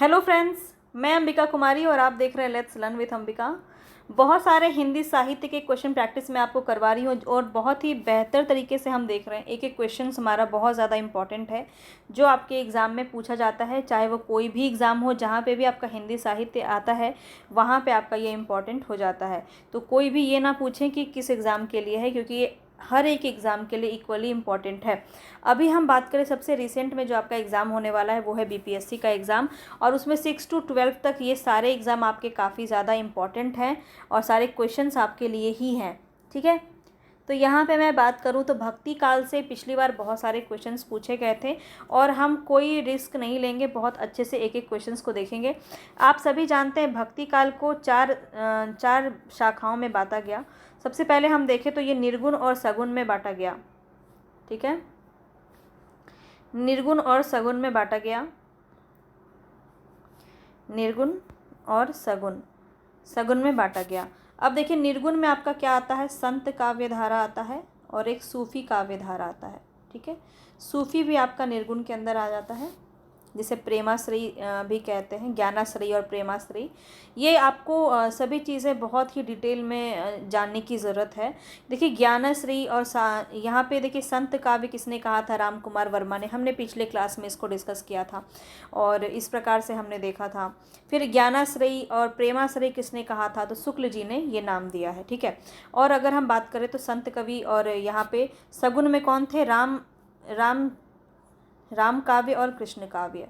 Hello friends, मैं अंबिका कुमारी और आप देख रहे हैं लेट्स लर्न विथ अंबिका। बहुत सारे हिंदी साहित्य के क्वेश्चन प्रैक्टिस मैं आपको करवा रही हूँ और बहुत ही बेहतर तरीके से हम देख रहे हैं। एक एक क्वेश्चन हमारा बहुत ज़्यादा इंपॉर्टेंट है जो आपके एग्ज़ाम में पूछा जाता है, चाहे वो कोई भी एग्ज़ाम हो, जहाँ पे भी आपका हिंदी साहित्य आता है वहाँ पे आपका ये इम्पॉर्टेंट हो जाता है। तो कोई भी ये ना पूछें कि किस एग्ज़ाम के लिए है, क्योंकि ये हर एक एग्ज़ाम के लिए इक्वली इम्पॉर्टेंट है। अभी हम बात करें सबसे रिसेंट में जो आपका एग्ज़ाम होने वाला है वो है बीपीएससी का एग्ज़ाम, और उसमें 6 to 12 तक ये सारे एग्ज़ाम आपके काफ़ी ज़्यादा इम्पॉर्टेंट हैं और सारे क्वेश्चंस आपके लिए ही हैं। ठीक है, तो यहाँ पे मैं बात करूँ तो भक्ति काल से पिछली बार बहुत सारे क्वेश्चंस पूछे गए थे और हम कोई रिस्क नहीं लेंगे, बहुत अच्छे से एक एक क्वेश्चंस को देखेंगे। आप सभी जानते हैं भक्ति काल को चार शाखाओं में बांटा गया। सबसे पहले हम देखें तो ये निर्गुण और सगुण में बांटा गया। ठीक है, निर्गुण और सगुण में बांटा गया। निर्गुण और सगुण में बांटा गया। अब देखिए निर्गुण में आपका क्या आता है, संत काव्य धारा आता है और एक सूफी काव्य धारा आता है। ठीक है, सूफी भी आपका निर्गुण के अंदर आ जाता है, जिसे प्रेमाश्रयी भी कहते हैं, ज्ञानाश्रयी और प्रेमाश्रयी। ये आपको सभी चीज़ें बहुत ही डिटेल में जानने की ज़रूरत है। देखिए ज्ञानाश्रयी और यहाँ पे देखिए संत काव्य किसने कहा था, राम कुमार वर्मा ने। हमने पिछले क्लास में इसको डिस्कस किया था और इस प्रकार से हमने देखा था। फिर ज्ञानाश्रयी और प्रेमाश्रयी किसने कहा था, तो शुक्ल जी ने ये नाम दिया है। ठीक है, और अगर हम बात करें तो संत कवि और यहाँ पे सगुन में कौन थे, राम काव्य और कृष्ण काव्य।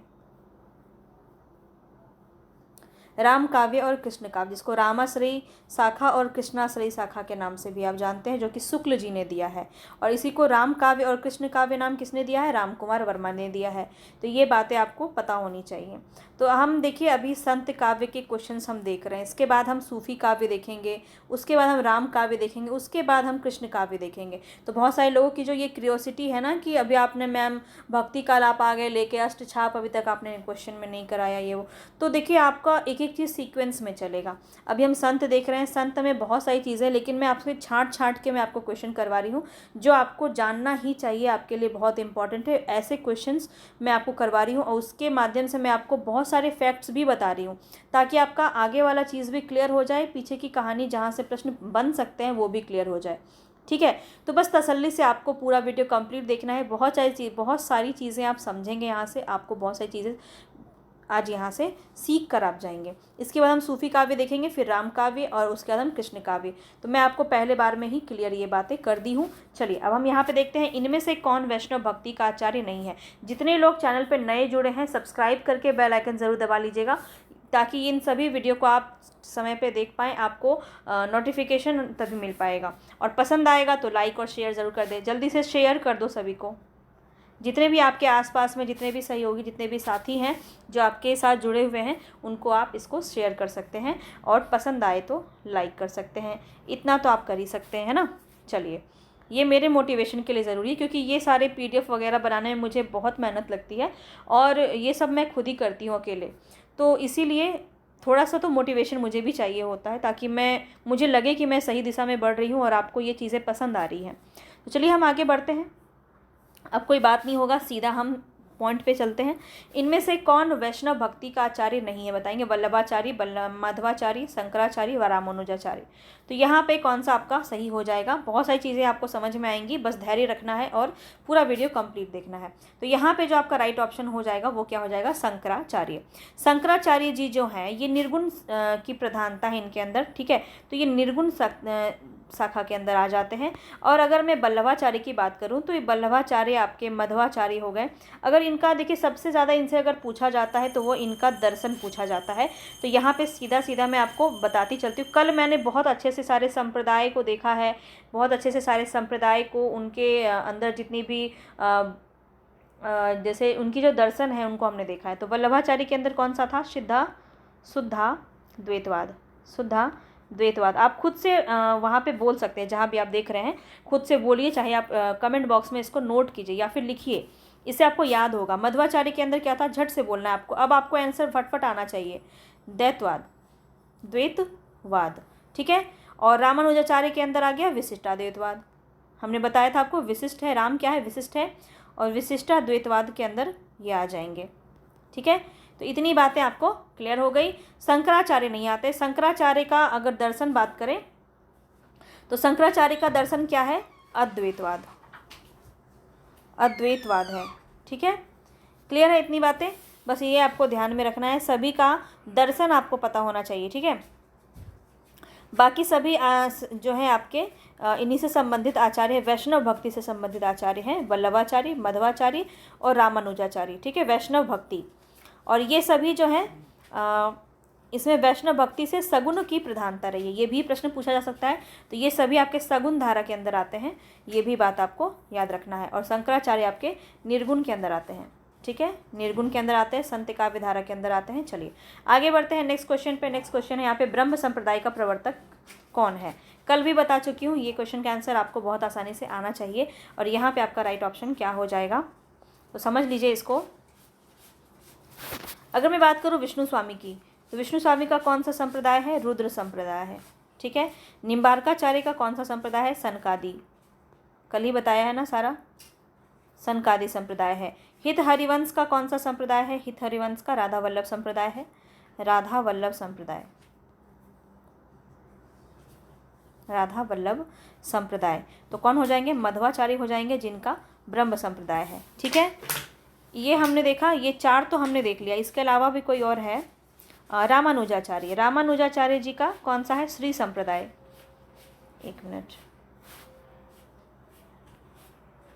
राम काव्य और कृष्ण काव्य, जिसको रामाश्रयी शाखा और कृष्णाश्रयी शाखा के नाम से भी आप जानते हैं, जो कि शुक्ल जी ने दिया है। और इसी को राम काव्य और कृष्ण काव्य नाम किसने दिया है, राम कुमार वर्मा ने दिया है। तो ये बातें आपको पता होनी चाहिए। तो हम देखिए अभी संत काव्य के क्वेश्चंस हम देख रहे हैं, इसके बाद हम सूफी काव्य देखेंगे, उसके बाद हम राम काव्य देखेंगे, उसके बाद हम कृष्ण काव्य देखेंगे। तो बहुत सारे लोगों की जो ये क्यूरियोसिटी है ना कि अभी आपने मैम भक्ति काल आप आ गए लेके अष्टछाप, अभी तक आपने क्वेश्चन में नहीं कराया ये वो। तो देखिए आपका एक एक चीज़ सीक्वेंस में चलेगा। अभी हम संत देख रहे हैं, संत में बहुत सारी चीज़ें, लेकिन मैं आपसे छांट के मैं आपको क्वेश्चन करवा रही हूँ जो आपको जानना ही चाहिए, आपके लिए बहुत इंपॉर्टेंट है। ऐसे क्वेश्चंस मैं आपको करवा रही हूँ और उसके माध्यम से मैं आपको बहुत सारे फैक्ट्स भी बता रही हूँ, ताकि आपका आगे वाला चीज़ भी क्लियर हो जाए, पीछे की कहानी जहाँ से प्रश्न बन सकते हैं वो भी क्लियर हो जाए। ठीक है, तो बस तसल्ली से आपको पूरा वीडियो कंप्लीट देखना है। बहुत सारी चीज़ें आप समझेंगे यहाँ से, आपको बहुत सारी चीज़ें आज यहाँ से सीख कर आप जाएंगे। इसके बाद हम सूफी काव्य देखेंगे, फिर राम काव्य और उसके बाद हम कृष्ण काव्य। तो मैं आपको पहले बार में ही क्लियर ये बातें कर दी हूँ। चलिए अब हम यहाँ पे देखते हैं इनमें से कौन वैष्णव भक्ति का आचार्य नहीं है। जितने लोग चैनल पर नए जुड़े हैं सब्सक्राइब करके बेल आइकन ज़रूर दबा लीजिएगा, ताकि इन सभी वीडियो को आप समय पे देख पाएँ, आपको नोटिफिकेशन तभी मिल पाएगा। और पसंद आएगा तो लाइक और शेयर ज़रूर कर दें, जल्दी से शेयर कर दो सभी को। जितने भी आपके आसपास में जितने भी सहयोगी, जितने भी साथी हैं जो आपके साथ जुड़े हुए हैं, उनको आप इसको शेयर कर सकते हैं और पसंद आए तो लाइक कर सकते हैं। इतना तो आप कर ही सकते हैं ना। चलिए, ये मेरे मोटिवेशन के लिए ज़रूरी है, क्योंकि ये सारे पीडीएफ वगैरह बनाने में मुझे बहुत मेहनत लगती है और ये सब मैं खुद ही करती हूँ अकेले। तो इसीलिए थोड़ा सा तो मोटिवेशन मुझे भी चाहिए होता है, ताकि मुझे लगे कि मैं सही दिशा में बढ़ रही हूँ और आपको ये चीज़ें पसंद आ रही हैं। तो चलिए हम आगे बढ़ते हैं। अब कोई बात नहीं होगा, सीधा हम पॉइंट पे चलते हैं। इनमें से कौन वैष्णव भक्ति का आचार्य नहीं है, बताएंगे। वल्लभाचार्य, माधवाचार्य, शंकराचार्य व रामानुजाचार्य। तो यहाँ पे कौन सा आपका सही हो जाएगा। बहुत सारी चीज़ें आपको समझ में आएंगी, बस धैर्य रखना है और पूरा वीडियो कंप्लीट देखना है। तो यहाँ पे जो आपका राइट ऑप्शन हो जाएगा वो क्या हो जाएगा, शंकराचार्य। शंकराचार्य जी जो हैं ये निर्गुण की प्रधानता है इनके अंदर। ठीक है, तो ये निर्गुण शाखा के अंदर आ जाते हैं। और अगर मैं वल्लभाचार्य की बात करूं तो ये वल्लभाचार्य आपके मध्वाचार्य हो गए। अगर इनका देखिए सबसे ज़्यादा इनसे अगर पूछा जाता है तो वो इनका दर्शन पूछा जाता है। तो यहाँ पे सीधा सीधा मैं आपको बताती चलती हूँ। कल मैंने बहुत अच्छे से सारे संप्रदाय को देखा है, बहुत अच्छे से सारे संप्रदाय को, उनके अंदर जितनी भी जैसे उनकी जो दर्शन है उनको हमने देखा है। तो वल्लभाचार्य के अंदर कौन सा था, शुद्धा द्वैतवाद। आप खुद से वहाँ पे बोल सकते हैं, जहाँ भी आप देख रहे हैं खुद से बोलिए, चाहे आप कमेंट बॉक्स में इसको नोट कीजिए या फिर लिखिए, इससे आपको याद होगा। मध्वाचार्य के अंदर क्या था, झट से बोलना है आपको। अब आपको आंसर फटफट आना चाहिए, द्वैतवाद। ठीक है, और रामानुजाचार्य के अंदर आ गया विशिष्टाद्वैतवाद। हमने बताया था आपको, विशिष्ट है, राम क्या है, विशिष्ट है, और विशिष्टाद्वैतवाद के अंदर ये आ जाएंगे। ठीक है, तो इतनी बातें आपको क्लियर हो गई। शंकराचार्य नहीं आते। शंकराचार्य का अगर दर्शन बात करें तो शंकराचार्य का दर्शन क्या है? अद्वैतवाद, अद्वैतवाद है। ठीक है, क्लियर है इतनी बातें? बस ये आपको ध्यान में रखना है, सभी का दर्शन आपको पता होना चाहिए। ठीक है, बाकी सभी जो है आपके इन्हीं से संबंधित आचार्य है, वैष्णव भक्ति से संबंधित आचार्य हैं, वल्लभाचार्य, मध्वाचार्य और रामानुजाचार्य। ठीक है, वैष्णव भक्ति, और ये सभी जो है इसमें वैष्णव भक्ति से सगुण की प्रधानता रही है, ये भी प्रश्न पूछा जा सकता है। तो ये सभी आपके सगुण धारा के अंदर आते हैं, ये भी बात आपको याद रखना है। और शंकराचार्य आपके निर्गुण के अंदर आते हैं। ठीक है, निर्गुण के अंदर आते हैं, संत काव्य धारा के अंदर आते हैं। चलिए आगे बढ़ते हैं नेक्स्ट क्वेश्चन पे। नेक्स्ट क्वेश्चन है यहाँ पे, ब्रह्म संप्रदाय का प्रवर्तक कौन है? कल भी बता चुकी हूँ, ये क्वेश्चन का आंसर आपको बहुत आसानी से आना चाहिए। और यहाँ पे आपका राइट ऑप्शन क्या हो जाएगा, तो समझ लीजिए इसको। अगर मैं बात करूँ विष्णु स्वामी की, तो विष्णु स्वामी का कौन सा संप्रदाय है? रुद्र संप्रदाय है। ठीक है, निम्बार्काचार्य का कौन सा संप्रदाय है? सनकादि, कल ही बताया है ना सारा, सनकादि संप्रदाय है। हित हरिवंश का कौन सा संप्रदाय है? हित हरिवंश का राधा वल्लभ संप्रदाय है, राधा वल्लभ संप्रदाय, राधा वल्लभ संप्रदाय। तो कौन हो जाएंगे? मध्वाचार्य हो जाएंगे, जिनका ब्रह्म संप्रदाय है। ठीक है, ये हमने देखा, ये चार तो हमने देख लिया। इसके अलावा भी कोई और है, रामानुजाचार्य। रामानुजाचार्य जी का कौन सा है? श्री संप्रदाय। एक मिनट,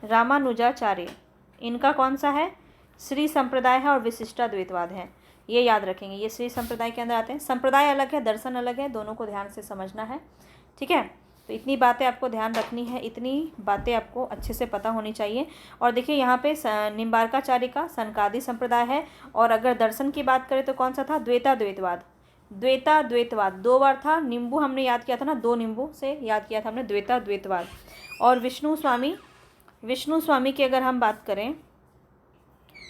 रामानुजाचार्य, इनका कौन सा है? श्री संप्रदाय है और विशिष्टाद्वैतवाद है, ये याद रखेंगे। ये श्री संप्रदाय के अंदर आते हैं। संप्रदाय अलग है, दर्शन अलग है, दोनों को ध्यान से समझना है। ठीक है, तो इतनी बातें आपको ध्यान रखनी है, इतनी बातें आपको अच्छे से पता होनी चाहिए। और देखिए यहाँ पे निम्बार्काचार्य का सनकादि संप्रदाय है। और अगर दर्शन की बात करें तो कौन सा था? द्वैताद्वैतवाद, द्वैताद्वैतवाद 2 बार था। निम्बू हमने याद किया था ना, 2 निम्बू से याद किया था हमने द्वैताद्वैतवाद। और विष्णु स्वामी की अगर हम बात करें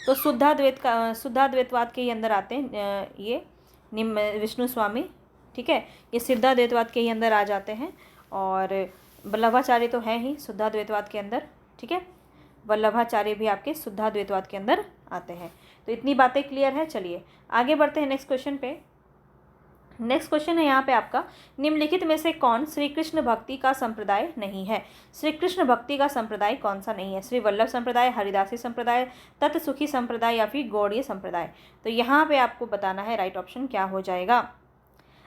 तो शुद्धाद्वैतवाद के ही अंदर आते हैं ये विष्णु स्वामी। ठीक है, ये सिद्धाद्वैतवाद के ही अंदर आ जाते हैं। और वल्लभाचार्य तो है ही शुद्धाद्वैतवाद के अंदर। ठीक है, वल्लभाचार्य भी आपके शुद्धाद्वैतवाद के अंदर आते हैं। तो इतनी बातें क्लियर है। चलिए आगे बढ़ते हैं नेक्स्ट क्वेश्चन पे। नेक्स्ट क्वेश्चन है यहाँ पे आपका, निम्नलिखित में से कौन श्री कृष्ण भक्ति का संप्रदाय नहीं है? श्री कृष्ण भक्ति का संप्रदाय कौन सा नहीं है? श्री वल्लभ संप्रदाय, हरिदासी संप्रदाय, तत्सुखी संप्रदाय या फिर गौड़ीय संप्रदाय? तो यहाँ पे आपको बताना है राइट ऑप्शन क्या हो जाएगा।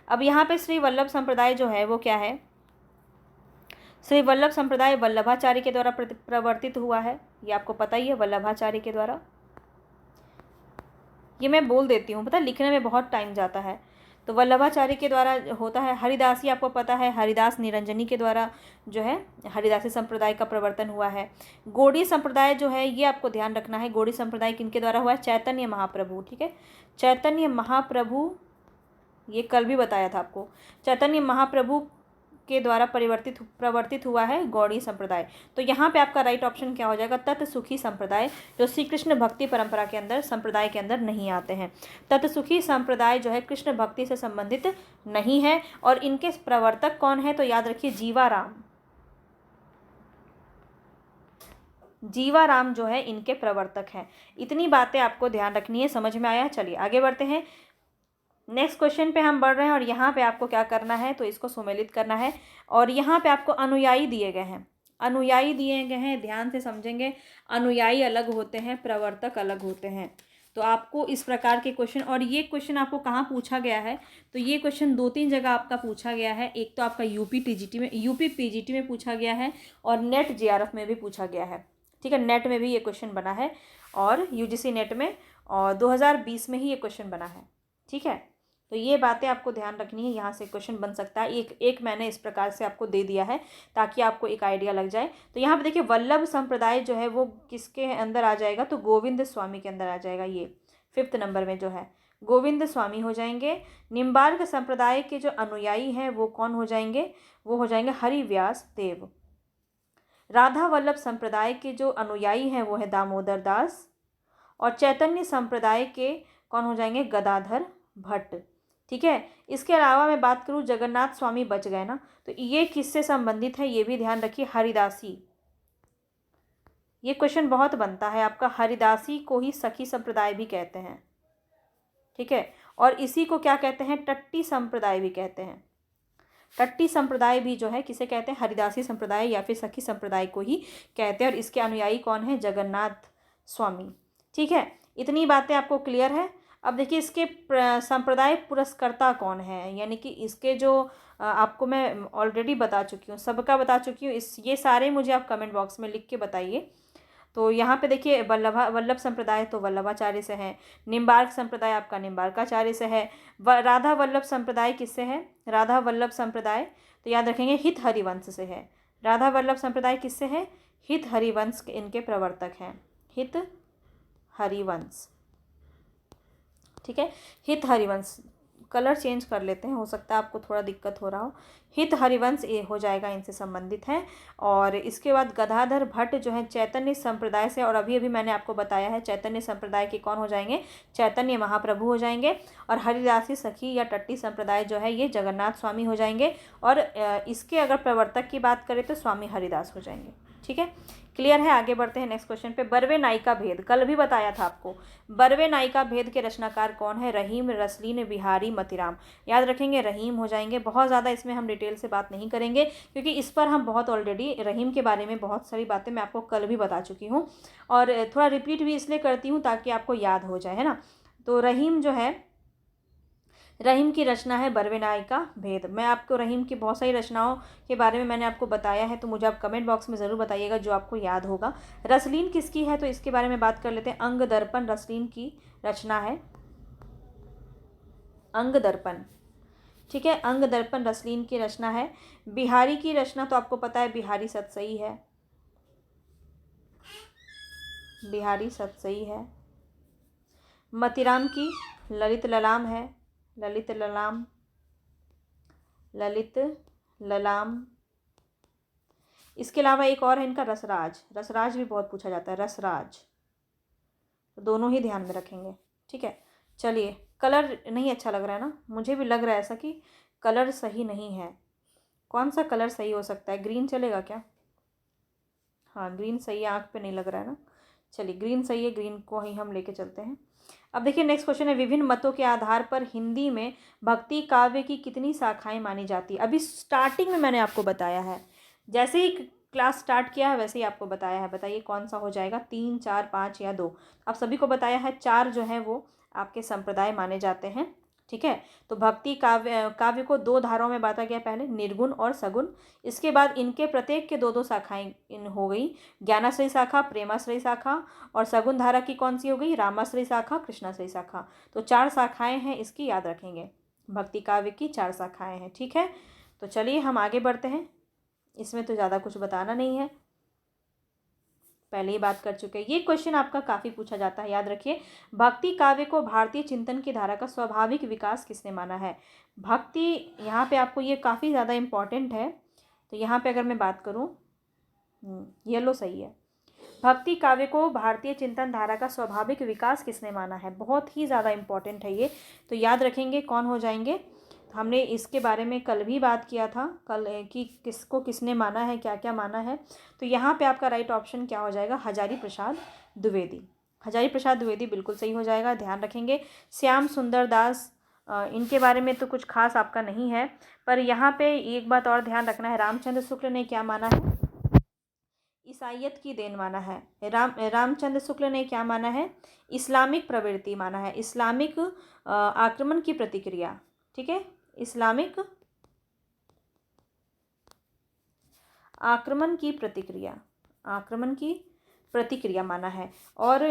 अब यहाँ पे श्री वल्लभ संप्रदाय जो है वो क्या है? श्री वल्लभ संप्रदाय वल्लभाचार्य के द्वारा प्रवर्तित हुआ है, ये आपको पता ही है, वल्लभाचार्य के द्वारा। ये मैं बोल देती हूँ, पता लिखने में बहुत टाइम जाता है। तो वल्लभाचार्य के द्वारा होता है। हरिदासी आपको पता है, हरिदास निरंजनी के द्वारा जो है हरिदासी संप्रदाय का प्रवर्तन हुआ है। गौड़ीय संप्रदाय जो है ये आपको ध्यान रखना है, गौड़ीय संप्रदाय किनके द्वारा हुआ है? चैतन्य महाप्रभु। ठीक है, चैतन्य महाप्रभु, ये कल भी बताया था आपको, चैतन्य महाप्रभु के द्वारा प्रवर्तित हुआ है गौड़ीय संप्रदाय। तो यहाँ पे आपका राइट ऑप्शन क्या हो जाएगा? तत्सुखी संप्रदाय, जो श्री कृष्ण भक्ति परंपरा के अंदर संप्रदाय के अंदर नहीं आते हैं। तत्सुखी संप्रदाय जो है कृष्ण भक्ति से संबंधित नहीं है। और इनके प्रवर्तक कौन है? तो याद रखिए जीवाराम, जीवाराम जो है इनके प्रवर्तक हैं। इतनी बातें आपको ध्यान रखनी है, समझ में आया? चलिए आगे बढ़ते हैं। नेक्स्ट क्वेश्चन पे हम बढ़ रहे हैं और यहाँ पे आपको क्या करना है? तो इसको सुमेलित करना है। और यहाँ पे आपको अनुयायी दिए गए हैं, अनुयायी दिए गए हैं, ध्यान से समझेंगे। अनुयायी अलग होते हैं, प्रवर्तक अलग होते हैं। तो आपको इस प्रकार के क्वेश्चन, और ये क्वेश्चन आपको कहाँ पूछा गया है? तो ये क्वेश्चन 2-3 जगह आपका पूछा गया है। एक तो आपका यूपी पीजीटी में पूछा गया है, और नेट जेआरएफ में भी पूछा गया है। ठीक है, नेट में भी ये क्वेश्चन बना है, और यूजीसी नेट में, और 2020 में ही ये क्वेश्चन बना है। ठीक है, तो ये बातें आपको ध्यान रखनी है, यहाँ से क्वेश्चन बन सकता है। एक मैंने इस प्रकार से आपको दे दिया है ताकि आपको एक आइडिया लग जाए। तो यहाँ पे देखिए वल्लभ संप्रदाय जो है वो किसके अंदर आ जाएगा? तो गोविंद स्वामी के अंदर आ जाएगा। ये 5th नंबर में जो है गोविंद स्वामी हो जाएंगे। निम्बार्क संप्रदाय के जो अनुयायी हैं वो कौन हो जाएंगे? वो हो जाएंगे हरिव्यास देव। राधा वल्लभ संप्रदाय के जो अनुयायी हैं वो है दामोदर दास। और चैतन्य संप्रदाय के कौन हो जाएंगे? गदाधर भट्ट। ठीक है, इसके अलावा मैं बात करूँ, जगन्नाथ स्वामी बच गए ना, तो ये किससे संबंधित है? ये भी ध्यान रखिए, हरिदासी। ये क्वेश्चन बहुत बनता है आपका, हरिदासी को ही सखी संप्रदाय भी कहते हैं। ठीक है। और इसी को क्या कहते हैं, टट्टी संप्रदाय भी कहते हैं। टट्टी संप्रदाय भी जो है किसे कहते हैं, हरिदासी संप्रदाय या फिर सखी संप्रदाय को ही कहते हैं। और इसके अनुयायी कौन है, जगन्नाथ स्वामी। ठीक है, इतनी बातें आपको क्लियर है। अब देखिए इसके संप्रदाय पुरस्कर्ता कौन है, यानी कि इसके जो आपको मैं ऑलरेडी बता चुकी हूँ, सबका बता चुकी हूँ। ये सारे मुझे आप कमेंट बॉक्स में लिख के बताइए। तो यहाँ पे देखिए वल्लभ संप्रदाय तो वल्लभाचार्य से है, निम्बार्क संप्रदाय आपका निम्बार्काचार्य से है, राधा वल्लभ संप्रदाय किससे है, राधा वल्लभ संप्रदाय तो याद रखेंगे हित हरिवंश से है। राधा वल्लभ संप्रदाय किससे है, हित हरिवंश इनके प्रवर्तक हैं, हित हरिवंश। ठीक है, हित हरिवंश, कलर चेंज कर लेते हैं, हो सकता है आपको थोड़ा दिक्कत हो रहा हो। हित हरिवंश ये हो जाएगा, इनसे संबंधित है। और इसके बाद गदाधर भट्ट जो है चैतन्य संप्रदाय से, और अभी अभी मैंने आपको बताया है चैतन्य संप्रदाय के कौन हो जाएंगे, चैतन्य महाप्रभु हो जाएंगे। और हरिदासी सखी या टट्टी संप्रदाय जो है ये जगन्नाथ स्वामी हो जाएंगे। और इसके अगर प्रवर्तक की बात करें तो स्वामी हरिदास हो जाएंगे। ठीक है, क्लियर है। आगे बढ़ते हैं नेक्स्ट क्वेश्चन पे। बरवे नायिका भेद, कल भी बताया था आपको। बरवे नायिका भेद के रचनाकार कौन है, रहीम, रसलीन, बिहारी, मतीराम। याद रखेंगे रहीम हो जाएंगे। बहुत ज़्यादा इसमें हम डिटेल से बात नहीं करेंगे क्योंकि इस पर हम बहुत ऑलरेडी रहीम के बारे में बहुत सारी बातें मैं आपको कल भी बता चुकी हूँ। और थोड़ा रिपीट भी इसलिए करती हूँ ताकि आपको याद हो जाए, है ना। तो रहीम जो है, रहीम की रचना है बरवे नायिका भेद। मैं आपको रहीम की बहुत सारी रचनाओं के बारे में मैंने आपको बताया है, तो मुझे आप कमेंट बॉक्स में ज़रूर बताइएगा जो आपको याद होगा। रसलीन किसकी है, तो इसके बारे में बात कर लेते हैं। अंग दर्पण रसलीन की रचना है, अंग दर्पण। ठीक है, अंग दर्पण रसलीन की रचना है। बिहारी की रचना तो आपको पता है, बिहारी सतसई है, बिहारी सतसई है। मतीराम की ललित ललाम है, ललित ललाम, ललित ललाम। इसके अलावा एक और है इनका रसराज, रसराज भी बहुत पूछा जाता है, रसराज। तो दोनों ही ध्यान में रखेंगे। ठीक है, चलिए। कलर नहीं अच्छा लग रहा है ना, मुझे भी लग रहा है ऐसा कि कलर सही नहीं है। कौन सा कलर सही हो सकता है, ग्रीन चलेगा क्या? हाँ, ग्रीन सही है, आँख पे नहीं लग रहा है ना। चलिए ग्रीन सही है, ग्रीन को ही हम लेके चलते हैं। अब देखिए नेक्स्ट क्वेश्चन है, विभिन्न मतों के आधार पर हिंदी में भक्ति काव्य की कितनी शाखाएं मानी जाती है। अभी स्टार्टिंग में मैंने आपको बताया है, जैसे ही क्लास स्टार्ट किया है वैसे ही आपको बताया है। बताइए कौन सा हो जाएगा, 3, 4, 5 या 2। आप सभी को बताया है 4 जो है वो आपके संप्रदाय माने जाते हैं। ठीक है, तो भक्ति काव्य को 2 धाराओं में बांटा गया, पहले निर्गुण और सगुण। इसके बाद इनके प्रत्येक के 2-2 शाखाएं इन हो गई, ज्ञानाश्रयी शाखा, प्रेमाश्रयी शाखा। और सगुण धारा की कौन सी हो गई, रामाश्रयी शाखा, कृष्णाश्रयी शाखा। तो 4 शाखाएं हैं इसकी, याद रखेंगे। भक्ति काव्य की 4 शाखाएं हैं। ठीक है, तो चलिए हम आगे बढ़ते हैं। इसमें तो ज़्यादा कुछ बताना नहीं है, पहले ही बात कर चुके हैं। ये क्वेश्चन आपका काफ़ी पूछा जाता है, याद रखिए। भक्ति काव्य को भारतीय चिंतन की धारा का स्वाभाविक विकास किसने माना है। भक्ति, यहाँ पे आपको ये काफ़ी ज़्यादा इम्पॉर्टेंट है। तो यहाँ पे अगर मैं बात करूँ, येलो सही है। भक्ति काव्य को भारतीय चिंतन धारा का स्वाभाविक विकास किसने माना है, बहुत ही ज़्यादा इम्पॉर्टेंट है ये। तो याद रखेंगे कौन हो जाएंगे। हमने इसके बारे में कल भी बात किया था, कल कि किसको किसने माना है, क्या क्या माना है। तो यहाँ पे आपका राइट ऑप्शन क्या हो जाएगा, हजारी प्रसाद द्विवेदी। हजारी प्रसाद द्विवेदी बिल्कुल सही हो जाएगा, ध्यान रखेंगे। श्याम सुंदर दास, इनके बारे में तो कुछ खास आपका नहीं है, पर यहाँ पे एक बात और ध्यान रखना है, रामचंद्र शुक्ल ने क्या माना है, ईसाइयत की देन माना है। रामचंद्र शुक्ल ने क्या माना है, इस्लामिक प्रवृत्ति माना है, इस्लामिक आक्रमण की प्रतिक्रिया। ठीक है, इस्लामिक आक्रमण की प्रतिक्रिया, आक्रमण की प्रतिक्रिया माना है। और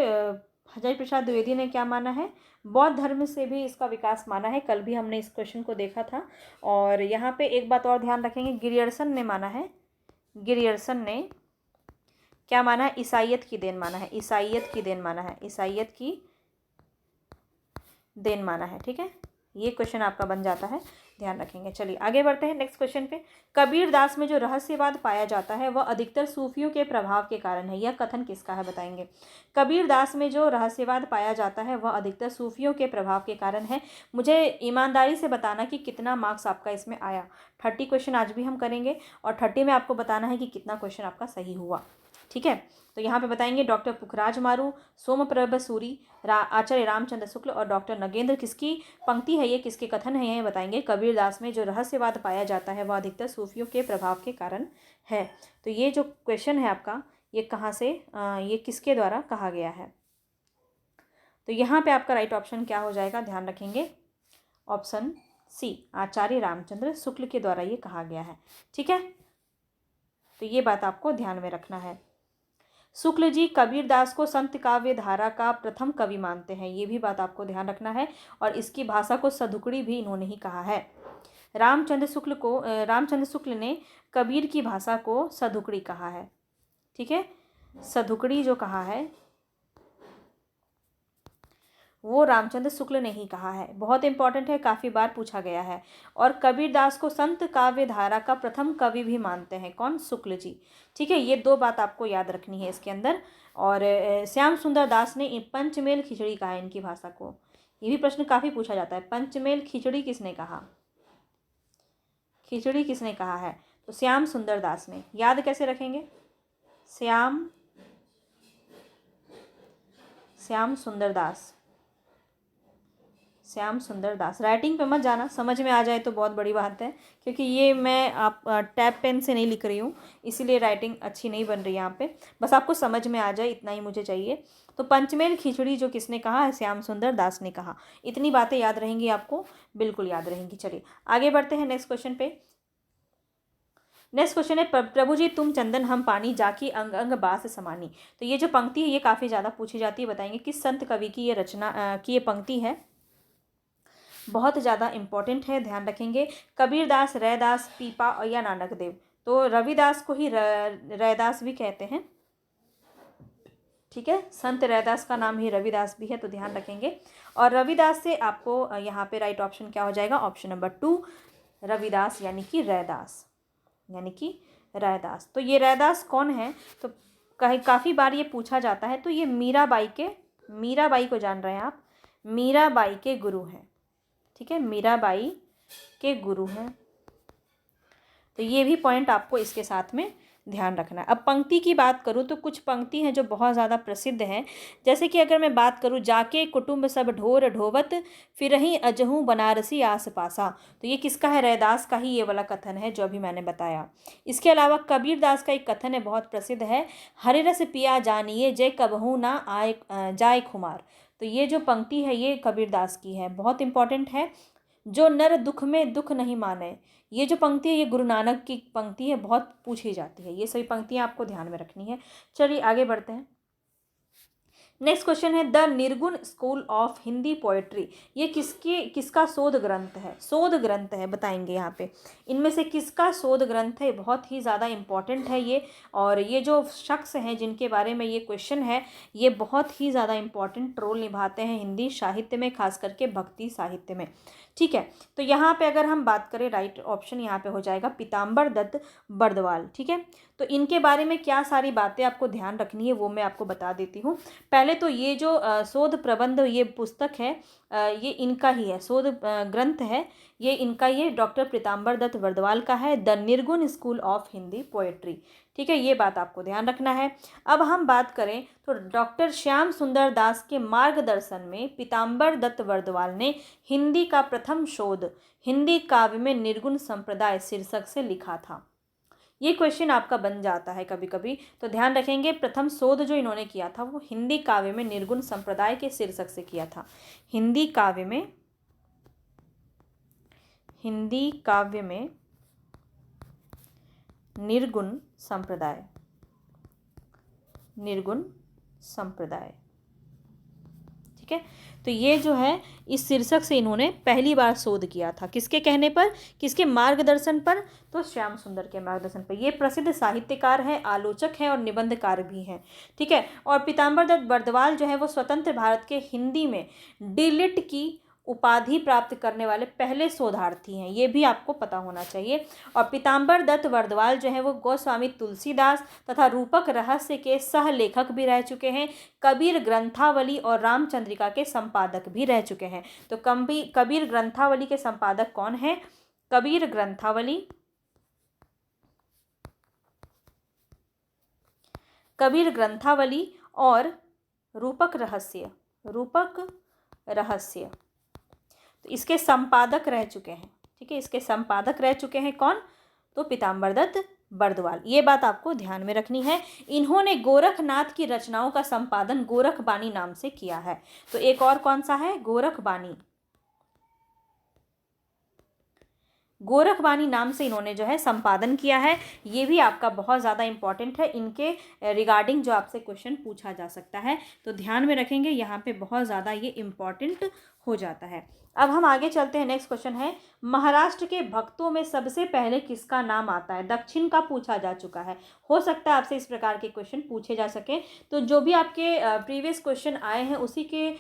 हजारी प्रसाद द्विवेदी ने क्या माना है, बौद्ध धर्म से भी इसका विकास माना है। कल भी हमने इस क्वेश्चन को देखा था। और यहाँ पे एक बात और ध्यान रखेंगे, गिरियर्सन ने माना है, गिरियर्सन ने क्या माना है, ईसाइयत की देन माना है, ईसाइयत की देन माना है, ईसाइयत की देन माना है। ठीक है, ये क्वेश्चन आपका बन जाता है, ध्यान रखेंगे। चलिए आगे बढ़ते हैं नेक्स्ट क्वेश्चन पे। कबीर दास में जो रहस्यवाद पाया जाता है वह अधिकतर सूफियों के प्रभाव के कारण है, यह कथन किसका है, बताएंगे। कबीर दास में जो रहस्यवाद पाया जाता है वह अधिकतर सूफियों के प्रभाव के कारण है। मुझे ईमानदारी से बताना कि कितना मार्क्स आपका इसमें आया। 30 क्वेश्चन आज भी हम करेंगे और 30 में आपको बताना है कि कितना क्वेश्चन आपका सही हुआ। ठीक है, तो यहाँ पे बताएंगे डॉक्टर पुखराज मारू, सोमप्रभ सूरी, आचार्य रामचंद्र शुक्ल और डॉक्टर नगेंद्र। किसकी पंक्ति है ये, किसके कथन है ये बताएंगे। कबीरदास में जो रहस्यवाद पाया जाता है वह अधिकतर सूफियों के प्रभाव के कारण है। तो ये जो क्वेश्चन है आपका, ये कहाँ से ये किसके द्वारा कहा गया है। तो यहाँ पे आपका राइट ऑप्शन क्या हो जाएगा, ध्यान रखेंगे, ऑप्शन सी, आचार्य रामचंद्र शुक्ल के द्वारा ये कहा गया है। ठीक है, तो ये बात आपको ध्यान में रखना है। शुक्ल जी कबीरदास को संत काव्य धारा का प्रथम कवि मानते हैं, ये भी बात आपको ध्यान रखना है। और इसकी भाषा को सधुकड़ी भी इन्होंने ही कहा है। रामचंद्र शुक्ल ने कबीर की भाषा को सधुकड़ी कहा है। ठीक है, सधुकड़ी जो कहा है वो रामचंद्र शुक्ल ने ही कहा है। बहुत इंपॉर्टेंट है, काफ़ी बार पूछा गया है। और कबीरदास को संत काव्य धारा का प्रथम कवि भी मानते हैं, कौन, शुक्ल जी। ठीक है, ये दो बात आपको याद रखनी है इसके अंदर। और श्याम सुंदर दास ने पंचमेल खिचड़ी कहा है इनकी भाषा को। ये भी प्रश्न काफ़ी पूछा जाता है, पंचमेल खिचड़ी किसने कहा, खिचड़ी किसने कहा है, तो श्याम सुंदर दास ने। याद कैसे रखेंगे, श्याम सुंदर दास, श्याम सुंदर दास। राइटिंग पे मत जाना, समझ में आ जाए तो बहुत बड़ी बात है, क्योंकि ये मैं आप टैब पेन से नहीं लिख रही हूँ, इसीलिए राइटिंग अच्छी नहीं बन रही यहाँ पे। बस आपको समझ में आ जाए, इतना ही मुझे चाहिए। तो पंचमेल खिचड़ी जो किसने कहा है, श्याम सुंदर दास ने कहा। इतनी बातें याद रहेंगी आपको, बिल्कुल याद रहेंगी। चलिए आगे बढ़ते हैं नेक्स्ट क्वेश्चन पे। नेक्स्ट क्वेश्चन है, प्रभु जी तुम चंदन हम पानी, जाकी अंग अंग बास समानी। तो ये जो पंक्ति है ये काफ़ी ज़्यादा पूछी जाती है। बताएंगे किस संत कवि की ये रचना की ये पंक्ति है, बहुत ज़्यादा इंपॉर्टेंट है, ध्यान रखेंगे। कबीरदास, रैदास, पीपा और या नानक देव। तो रविदास को ही रैदास भी कहते हैं। ठीक है, संत रैदास का नाम ही रविदास भी है, तो ध्यान रखेंगे। और रविदास से आपको यहाँ पे राइट ऑप्शन क्या हो जाएगा, ऑप्शन नंबर 2, रविदास यानी कि रैदास, यानी कि रैदास। तो ये रैदास कौन है, तो काफ़ी बार ये पूछा जाता है। तो ये मीराबाई को जान रहे हैं आप, मीराबाई के गुरु हैं। ठीक है, मीराबाई के गुरु हैं। तो ये भी पॉइंट आपको इसके साथ में ध्यान रखना है। अब पंक्ति की बात करूँ तो कुछ पंक्ति हैं जो बहुत ज़्यादा प्रसिद्ध हैं। जैसे कि अगर मैं बात करूँ, जाके कुटुंब सब ढोर ढोवत, फिरही अजहूँ बनारसी आस पासा। तो ये किसका है, रैदास का ही ये वाला कथन है जो अभी मैंने बताया। इसके अलावा कबीरदास का एक कथन है, बहुत प्रसिद्ध है, हरे रस पिया जानिए जय कबहू ना आए जाए खुमार। तो ये जो पंक्ति है ये कबीरदास की है, बहुत इंपॉर्टेंट है। जो नर दुख में दुख नहीं माने, ये जो पंक्ति है ये गुरु नानक की पंक्ति है, बहुत पूछी जाती है। ये सभी पंक्तियाँ आपको ध्यान में रखनी है। चलिए आगे बढ़ते हैं। नेक्स्ट क्वेश्चन है, द निर्गुण स्कूल ऑफ हिंदी पोएट्री। ये किसका शोध ग्रंथ है, शोध ग्रंथ है, बताएंगे यहाँ पे। इनमें से किसका शोध ग्रंथ है, बहुत ही ज़्यादा इंपॉर्टेंट है ये। और ये जो शख्स हैं जिनके बारे में ये क्वेश्चन है, ये बहुत ही ज़्यादा इंपॉर्टेंट रोल निभाते हैं हिंदी साहित्य में, खास करके भक्ति साहित्य में। ठीक है, तो यहाँ पे अगर हम बात करें, राइट ऑप्शन यहाँ पे हो जाएगा पीताम्बर दत्त बर्दवाल। ठीक है, तो इनके बारे में क्या सारी बातें आपको ध्यान रखनी है वो मैं आपको बता देती हूँ। पहले तो ये जो शोध प्रबंध ये पुस्तक है, ये इनका ही है, शोध ग्रंथ है ये इनका, ये डॉक्टर पीताम्बर दत्त बर्दवाल का है, द निर्गुण स्कूल ऑफ हिंदी पोएट्री। ठीक है, ये बात आपको ध्यान रखना है। अब हम बात करें तो डॉक्टर श्याम सुंदर दास के मार्गदर्शन में पीताम्बर दत्त बर्दवाल ने हिंदी का प्रथम शोध हिंदी काव्य में निर्गुण संप्रदाय शीर्षक से लिखा था। ये क्वेश्चन आपका बन जाता है कभी कभी, तो ध्यान रखेंगे। प्रथम शोध जो इन्होंने किया था वो हिंदी काव्य में निर्गुण संप्रदाय के शीर्षक से किया था। हिंदी काव्य में निर्गुण संप्रदाय। ठीक है, तो ये जो है इस शीर्षक से इन्होंने पहली बार शोध किया था। किसके कहने पर, किसके मार्गदर्शन पर, तो श्याम सुंदर के मार्गदर्शन पर। ये प्रसिद्ध साहित्यकार हैं, आलोचक हैं और निबंधकार भी हैं। ठीक है, और पीताम्बर दत्त बर्दवाल जो है वो स्वतंत्र भारत के हिंदी में डीलिट की उपाधि प्राप्त करने वाले पहले शोधार्थी हैं, ये भी आपको पता होना चाहिए। और पीताम्बर दत्त बर्दवाल जो है वो गोस्वामी तुलसीदास तथा रूपक रहस्य के सह लेखक भी रह चुके हैं, कबीर ग्रंथावली और रामचंद्रिका के संपादक भी रह चुके हैं। तो कबीर ग्रंथावली के संपादक कौन है, कबीर कबीर ग्रंथावली और रूपक रहस्य। रूपक रहस्य तो इसके संपादक रह चुके हैं, ठीक है, इसके संपादक रह चुके हैं कौन? तो पीताम्बर दत्त बर्दवाल। ये बात आपको ध्यान में रखनी है। इन्होंने गोरखनाथ की रचनाओं का संपादन गोरखबानी नाम से किया है। तो एक और कौन सा है? गोरखबानी। गोरखबानी नाम से इन्होंने जो है संपादन किया है। ये भी आपका बहुत ज़्यादा इंपॉर्टेंट है, इनके रिगार्डिंग जो आपसे क्वेश्चन पूछा जा सकता है, तो ध्यान में रखेंगे, यहाँ पे बहुत ज़्यादा ये इंपॉर्टेंट हो जाता है। अब हम आगे चलते हैं। नेक्स्ट क्वेश्चन है, महाराष्ट्र के भक्तों में सबसे पहले किसका नाम आता है? दक्षिण का पूछा जा चुका है। हो सकता है आपसे इस प्रकार के क्वेश्चन पूछे जा सके, तो जो भी आपके प्रीवियस क्वेश्चन आए हैं उसी के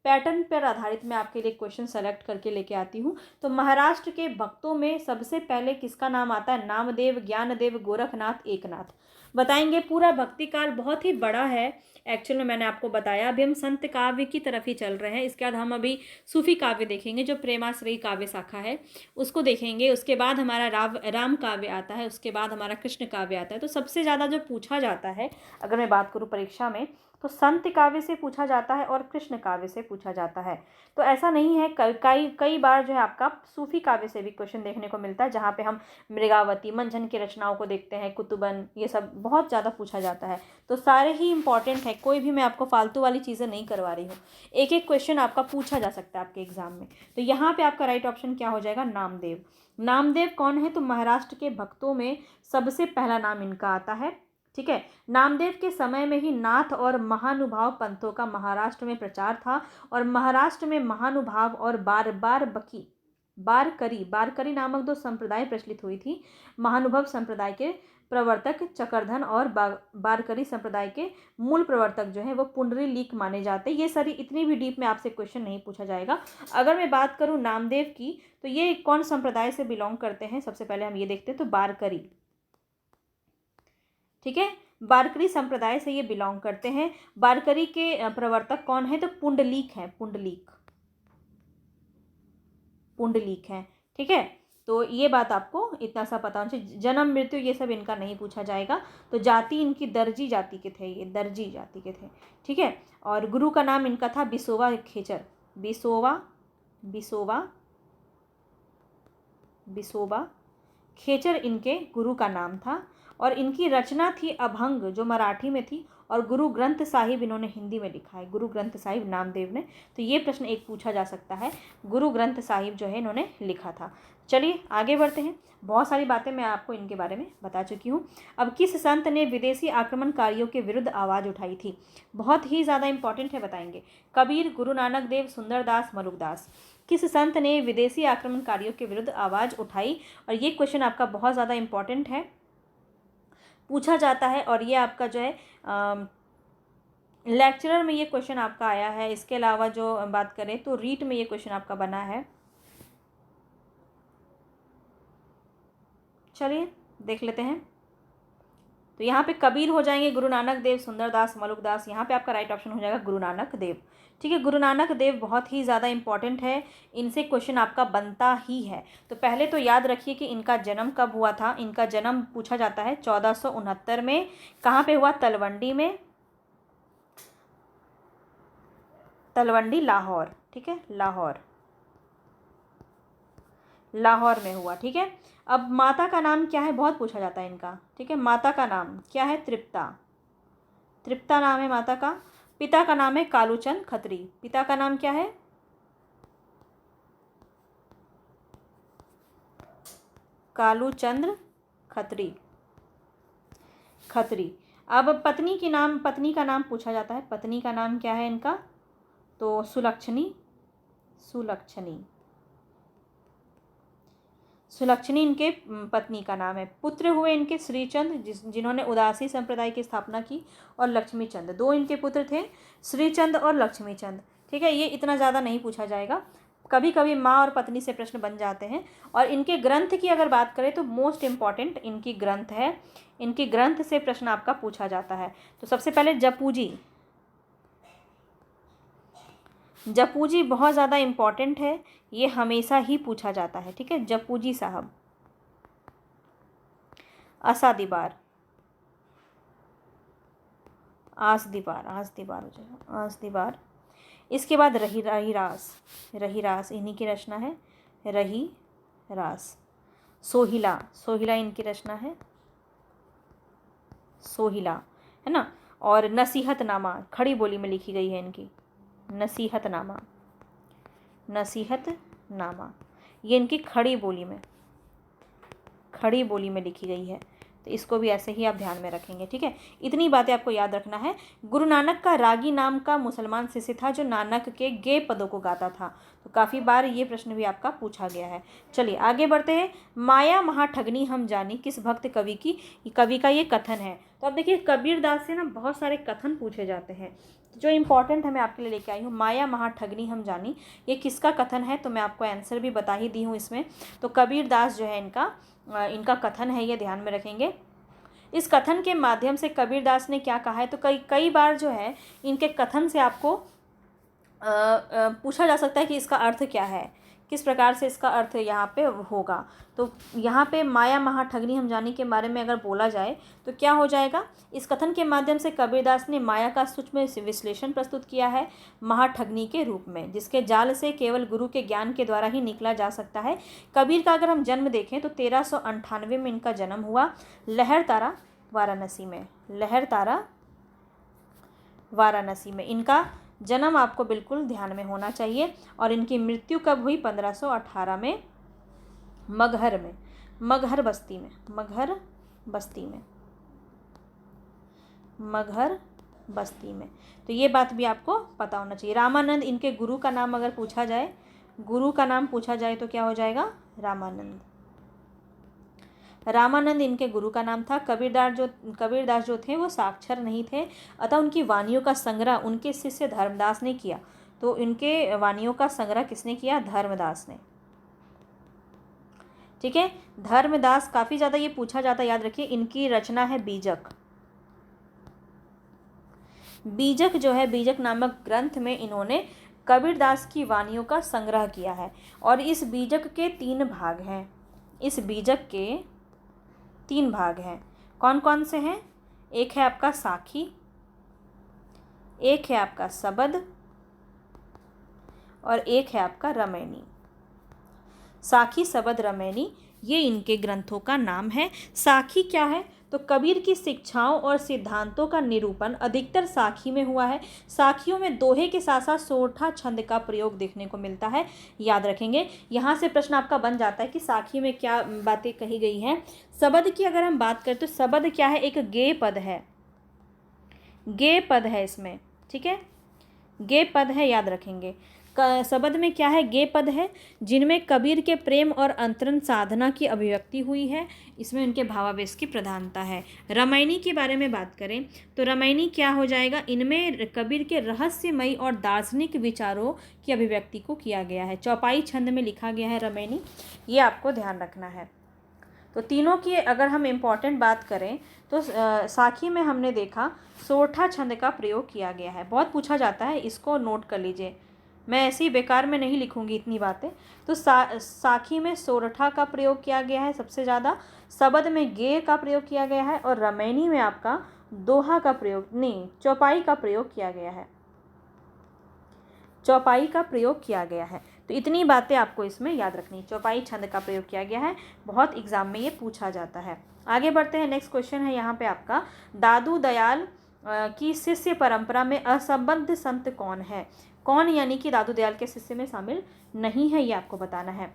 पैटर्न पर आधारित मैं आपके लिए क्वेश्चन सेलेक्ट करके लेके आती हूँ। तो महाराष्ट्र के भक्तों में सबसे पहले किसका नाम आता है? नामदेव, ज्ञानदेव, गोरखनाथ, एकनाथ। बताएंगे। पूरा भक्ति काल बहुत ही बड़ा है। एक्चुअल में मैंने आपको बताया, अभी हम संत काव्य की तरफ ही चल रहे हैं। इसके बाद हम अभी सूफी काव्य देखेंगे, जो प्रेमाश्रयी काव्य शाखा है उसको देखेंगे। उसके बाद हमारा राम काव्य आता है, उसके बाद हमारा कृष्ण काव्य आता है। तो सबसे ज़्यादा जो पूछा जाता है, अगर मैं बात करूँ परीक्षा में, तो संत काव्य से पूछा जाता है और कृष्ण काव्य से पूछा जाता है। तो ऐसा नहीं है, कई बार जो है आपका सूफी काव्य से भी क्वेश्चन देखने को मिलता है, जहाँ पे हम मृगावती, मंझन की रचनाओं को देखते हैं, कुतुबन, ये सब बहुत ज़्यादा पूछा जाता है। तो सारे ही इंपॉर्टेंट है, कोई भी मैं आपको फालतू वाली चीज़ें नहीं करवा रही हूँ। एक एक क्वेश्चन आपका पूछा जा सकता है आपके एग्जाम में। तो यहाँ पे आपका राइट ऑप्शन क्या हो जाएगा? नामदेव। नामदेव कौन है? तो महाराष्ट्र के भक्तों में सबसे पहला नाम इनका आता है, ठीक है। नामदेव के समय में ही नाथ और महानुभाव पंथों का महाराष्ट्र में प्रचार था, और महाराष्ट्र में महानुभाव और बारकरी नामक दो संप्रदाय प्रचलित हुई थी। महानुभाव संप्रदाय के प्रवर्तक चकरधन और बारकरी संप्रदाय के मूल प्रवर्तक जो है वो पुंडरीलीक माने जाते हैं। ये सारी इतनी भी डीप में आपसे क्वेश्चन नहीं पूछा जाएगा। अगर मैं बात करूं नामदेव की, तो ये कौन संप्रदाय से बिलोंग करते हैं? सबसे पहले हम ये देखते हैं, तो बारकरी, ठीक है, बारकरी संप्रदाय से ये बिलोंग करते हैं। बारकरी के प्रवर्तक कौन है? तो पुंडलीक है, पुंडलीक है, ठीक है। तो ये बात आपको इतना सा पता होना चाहिए। जन्म मृत्यु ये सब इनका नहीं पूछा जाएगा। तो जाति इनकी दर्जी जाति के थे, ये दर्जी जाति के थे, ठीक है। और गुरु का नाम इनका था बिसोवा खेचर, बिसोवा खेचर इनके गुरु का नाम था। और इनकी रचना थी अभंग, जो मराठी में थी, और गुरु ग्रंथ साहिब इन्होंने हिंदी में लिखा है, गुरु ग्रंथ साहिब नामदेव ने। तो ये प्रश्न एक पूछा जा सकता है, गुरु ग्रंथ साहिब जो है इन्होंने लिखा था। चलिए आगे बढ़ते हैं। बहुत सारी बातें मैं आपको इनके बारे में बता चुकी हूँ। अब किस संत ने विदेशी आक्रमणकारियों के विरुद्ध आवाज़ उठाई थी? बहुत ही ज़्यादा इंपॉर्टेंट है, बताएंगे। कबीर, गुरु नानक देव, सुंदरदास, मलुकदास। किस संत ने विदेशी आक्रमणकारियों के विरुद्ध आवाज़ उठाई? और ये क्वेश्चन आपका बहुत ज़्यादा इंपॉर्टेंट है, पूछा जाता है। और ये आपका जो है लेक्चरर में ये क्वेश्चन आपका आया है। इसके अलावा जो बात करें तो रीट में ये क्वेश्चन आपका बना है। चलिए देख लेते हैं। तो यहाँ पे कबीर हो जाएंगे, गुरु नानक देव, सुंदरदास, मलुकदास। यहाँ पे आपका राइट ऑप्शन हो जाएगा गुरु नानक देव, ठीक है। गुरु नानक देव बहुत ही ज़्यादा इंपॉर्टेंट है, इनसे क्वेश्चन आपका बनता ही है। तो पहले तो याद रखिए कि इनका जन्म कब हुआ था। इनका जन्म पूछा जाता है 1469 में। कहाँ पे हुआ? तलवंडी में, तलवंडी, लाहौर, ठीक है, लाहौर में हुआ, ठीक है। अब माता का नाम क्या है? बहुत पूछा जाता है इनका, ठीक है। माता का नाम क्या है? तृप्ता नाम है माता का। पिता का नाम है कालूचंद खत्री। पिता का नाम क्या है? कालूचंद्र खत्री। अब पत्नी का नाम पूछा जाता है। पत्नी का नाम क्या है इनका? तो सुलक्षणी इनके पत्नी का नाम है। पुत्र हुए इनके श्रीचंद, जिन्होंने उदासी संप्रदाय की स्थापना की, और लक्ष्मीचंद। दो इनके पुत्र थे, श्रीचंद और लक्ष्मीचंद, ठीक है। ये इतना ज़्यादा नहीं पूछा जाएगा। कभी कभी माँ और पत्नी से प्रश्न बन जाते हैं। और इनके ग्रंथ की अगर बात करें तो मोस्ट इम्पॉर्टेंट इनकी ग्रंथ है। इनकी ग्रंथ से प्रश्न आपका पूछा जाता है। तो सबसे पहले जपूजी बहुत ज़्यादा इम्पॉर्टेंट है, ये हमेशा ही पूछा जाता है, ठीक है। जपूजी साहब। असादीबार, आस दीवार, आस दीवार हो जाएगा, आस दीवार। इसके बाद रही रहीरास, रहीरास इन्हीं की रचना है, रही रास। सोहिला, सोहिला इनकी रचना है, सोहिला, है ना। और नसीहतनामा खड़ी बोली में लिखी गई है इनकी, नसीहतनामा, नसीहतनामा ये इनकी खड़ी बोली में, खड़ी बोली में लिखी गई है। तो इसको भी ऐसे ही आप ध्यान में रखेंगे, ठीक है। इतनी बातें आपको याद रखना है। गुरु नानक का रागी नाम का मुसलमान शिष्य था जो नानक के गे पदों को गाता था। तो काफ़ी बार ये प्रश्न भी आपका पूछा गया है। चलिए आगे बढ़ते हैं। माया महाठगनी हम जानी किस भक्त कवि की, कवि का ये कथन है। तो अब देखिए कबीरदास से ना बहुत सारे कथन पूछे जाते हैं, जो इंपॉर्टेंट है मैं आपके लिए लेके आई हूँ। माया महाठगनी हम जानी, ये किसका कथन है, तो मैं आपको आंसर भी बता ही दी हूँ इसमें। तो कबीरदास जो है इनका कथन है, ये ध्यान में रखेंगे। इस कथन के माध्यम से कबीरदास ने क्या कहा है, तो कई बार जो है इनके कथन से आपको पूछा जा सकता है कि इसका अर्थ क्या है, किस प्रकार से इसका अर्थ यहाँ पे होगा। तो यहाँ पे माया महाठगनी हम जानी के बारे में अगर बोला जाए तो क्या हो जाएगा, इस कथन के माध्यम से कबीरदास ने माया का सूक्ष्म विश्लेषण प्रस्तुत किया है महाठगनी के रूप में, जिसके जाल से केवल गुरु के ज्ञान के द्वारा ही निकला जा सकता है। कबीर का अगर हम जन्म देखें तो 1398 में इनका जन्म हुआ लहरतारा वाराणसी में, लहरतारा वाराणसी में इनका जन्म आपको बिल्कुल ध्यान में होना चाहिए। और इनकी मृत्यु कब हुई, 1518 में मगहर में, मगहर बस्ती में, मगहर बस्ती में, मगहर बस्ती में। तो ये बात भी आपको पता होना चाहिए। रामानंद इनके गुरु का नाम अगर पूछा जाए, गुरु का नाम पूछा जाए तो क्या हो जाएगा, रामानंद, रामानंद इनके गुरु का नाम था। कबीरदास जो थे वो साक्षर नहीं थे, अतः उनकी वाणियों का संग्रह उनके शिष्य धर्मदास ने किया। तो इनके वाणियों का संग्रह किसने किया, धर्मदास ने, ठीक है। धर्मदास काफ़ी ज़्यादा ये पूछा जाता, याद रखिए। इनकी रचना है बीजक, बीजक जो है, बीजक नामक ग्रंथ में इन्होंने कबीरदास की वाणियों का संग्रह किया है। और इस बीजक के 3 भाग हैं, इस बीजक के 3 भाग हैं। कौन कौन से हैं, एक है आपका साखी, एक है आपका सबद और एक है आपका रमैनी। साखी, सबद, रमैनी ये इनके ग्रंथों का नाम है। साखी क्या है, तो कबीर की शिक्षाओं और सिद्धांतों का निरूपण अधिकतर साखी में हुआ है। साखियों में दोहे के साथ साथ सोरठा छंद का प्रयोग देखने को मिलता है, याद रखेंगे। यहाँ से प्रश्न आपका बन जाता है कि साखी में क्या बातें कही गई हैं। सबद की अगर हम बात करें तो सबद क्या है, एक गेय पद है, गेय पद है इसमें, ठीक है, गेय पद है, याद रखेंगे। सबद में क्या है, गेय पद है, जिनमें कबीर के प्रेम और अंतरंग साधना की अभिव्यक्ति हुई है। इसमें उनके भावावेश की प्रधानता है। रामायणी के बारे में बात करें तो रामायणी क्या हो जाएगा, इनमें कबीर के रहस्यमयी और दार्शनिक विचारों की अभिव्यक्ति को किया गया है। चौपाई छंद में लिखा गया है रामायणी, ये आपको ध्यान रखना है। तो तीनों की अगर हम इम्पॉर्टेंट बात करें तो साखी में हमने देखा सोरठा छंद का प्रयोग किया गया है, बहुत पूछा जाता है, इसको नोट कर लीजिए। मैं ऐसे ही बेकार में नहीं लिखूंगी इतनी बातें। तो साखी में सोरठा का प्रयोग किया गया है सबसे ज़्यादा, सबद में गेय का प्रयोग किया गया है और रामायणी में आपका दोहा का प्रयोग, नहीं, चौपाई का प्रयोग किया गया है, चौपाई का प्रयोग किया गया है। तो इतनी बातें आपको इसमें याद रखनी। चौपाई छंद का प्रयोग किया गया है, बहुत एग्जाम में ये पूछा जाता है। आगे बढ़ते हैं, नेक्स्ट क्वेश्चन है यहाँ पे आपका, दादू दयाल की शिष्य परंपरा में असंबद्ध संत कौन है। कौन यानी कि दादू दयाल के शिष्य में शामिल नहीं है, ये आपको बताना है।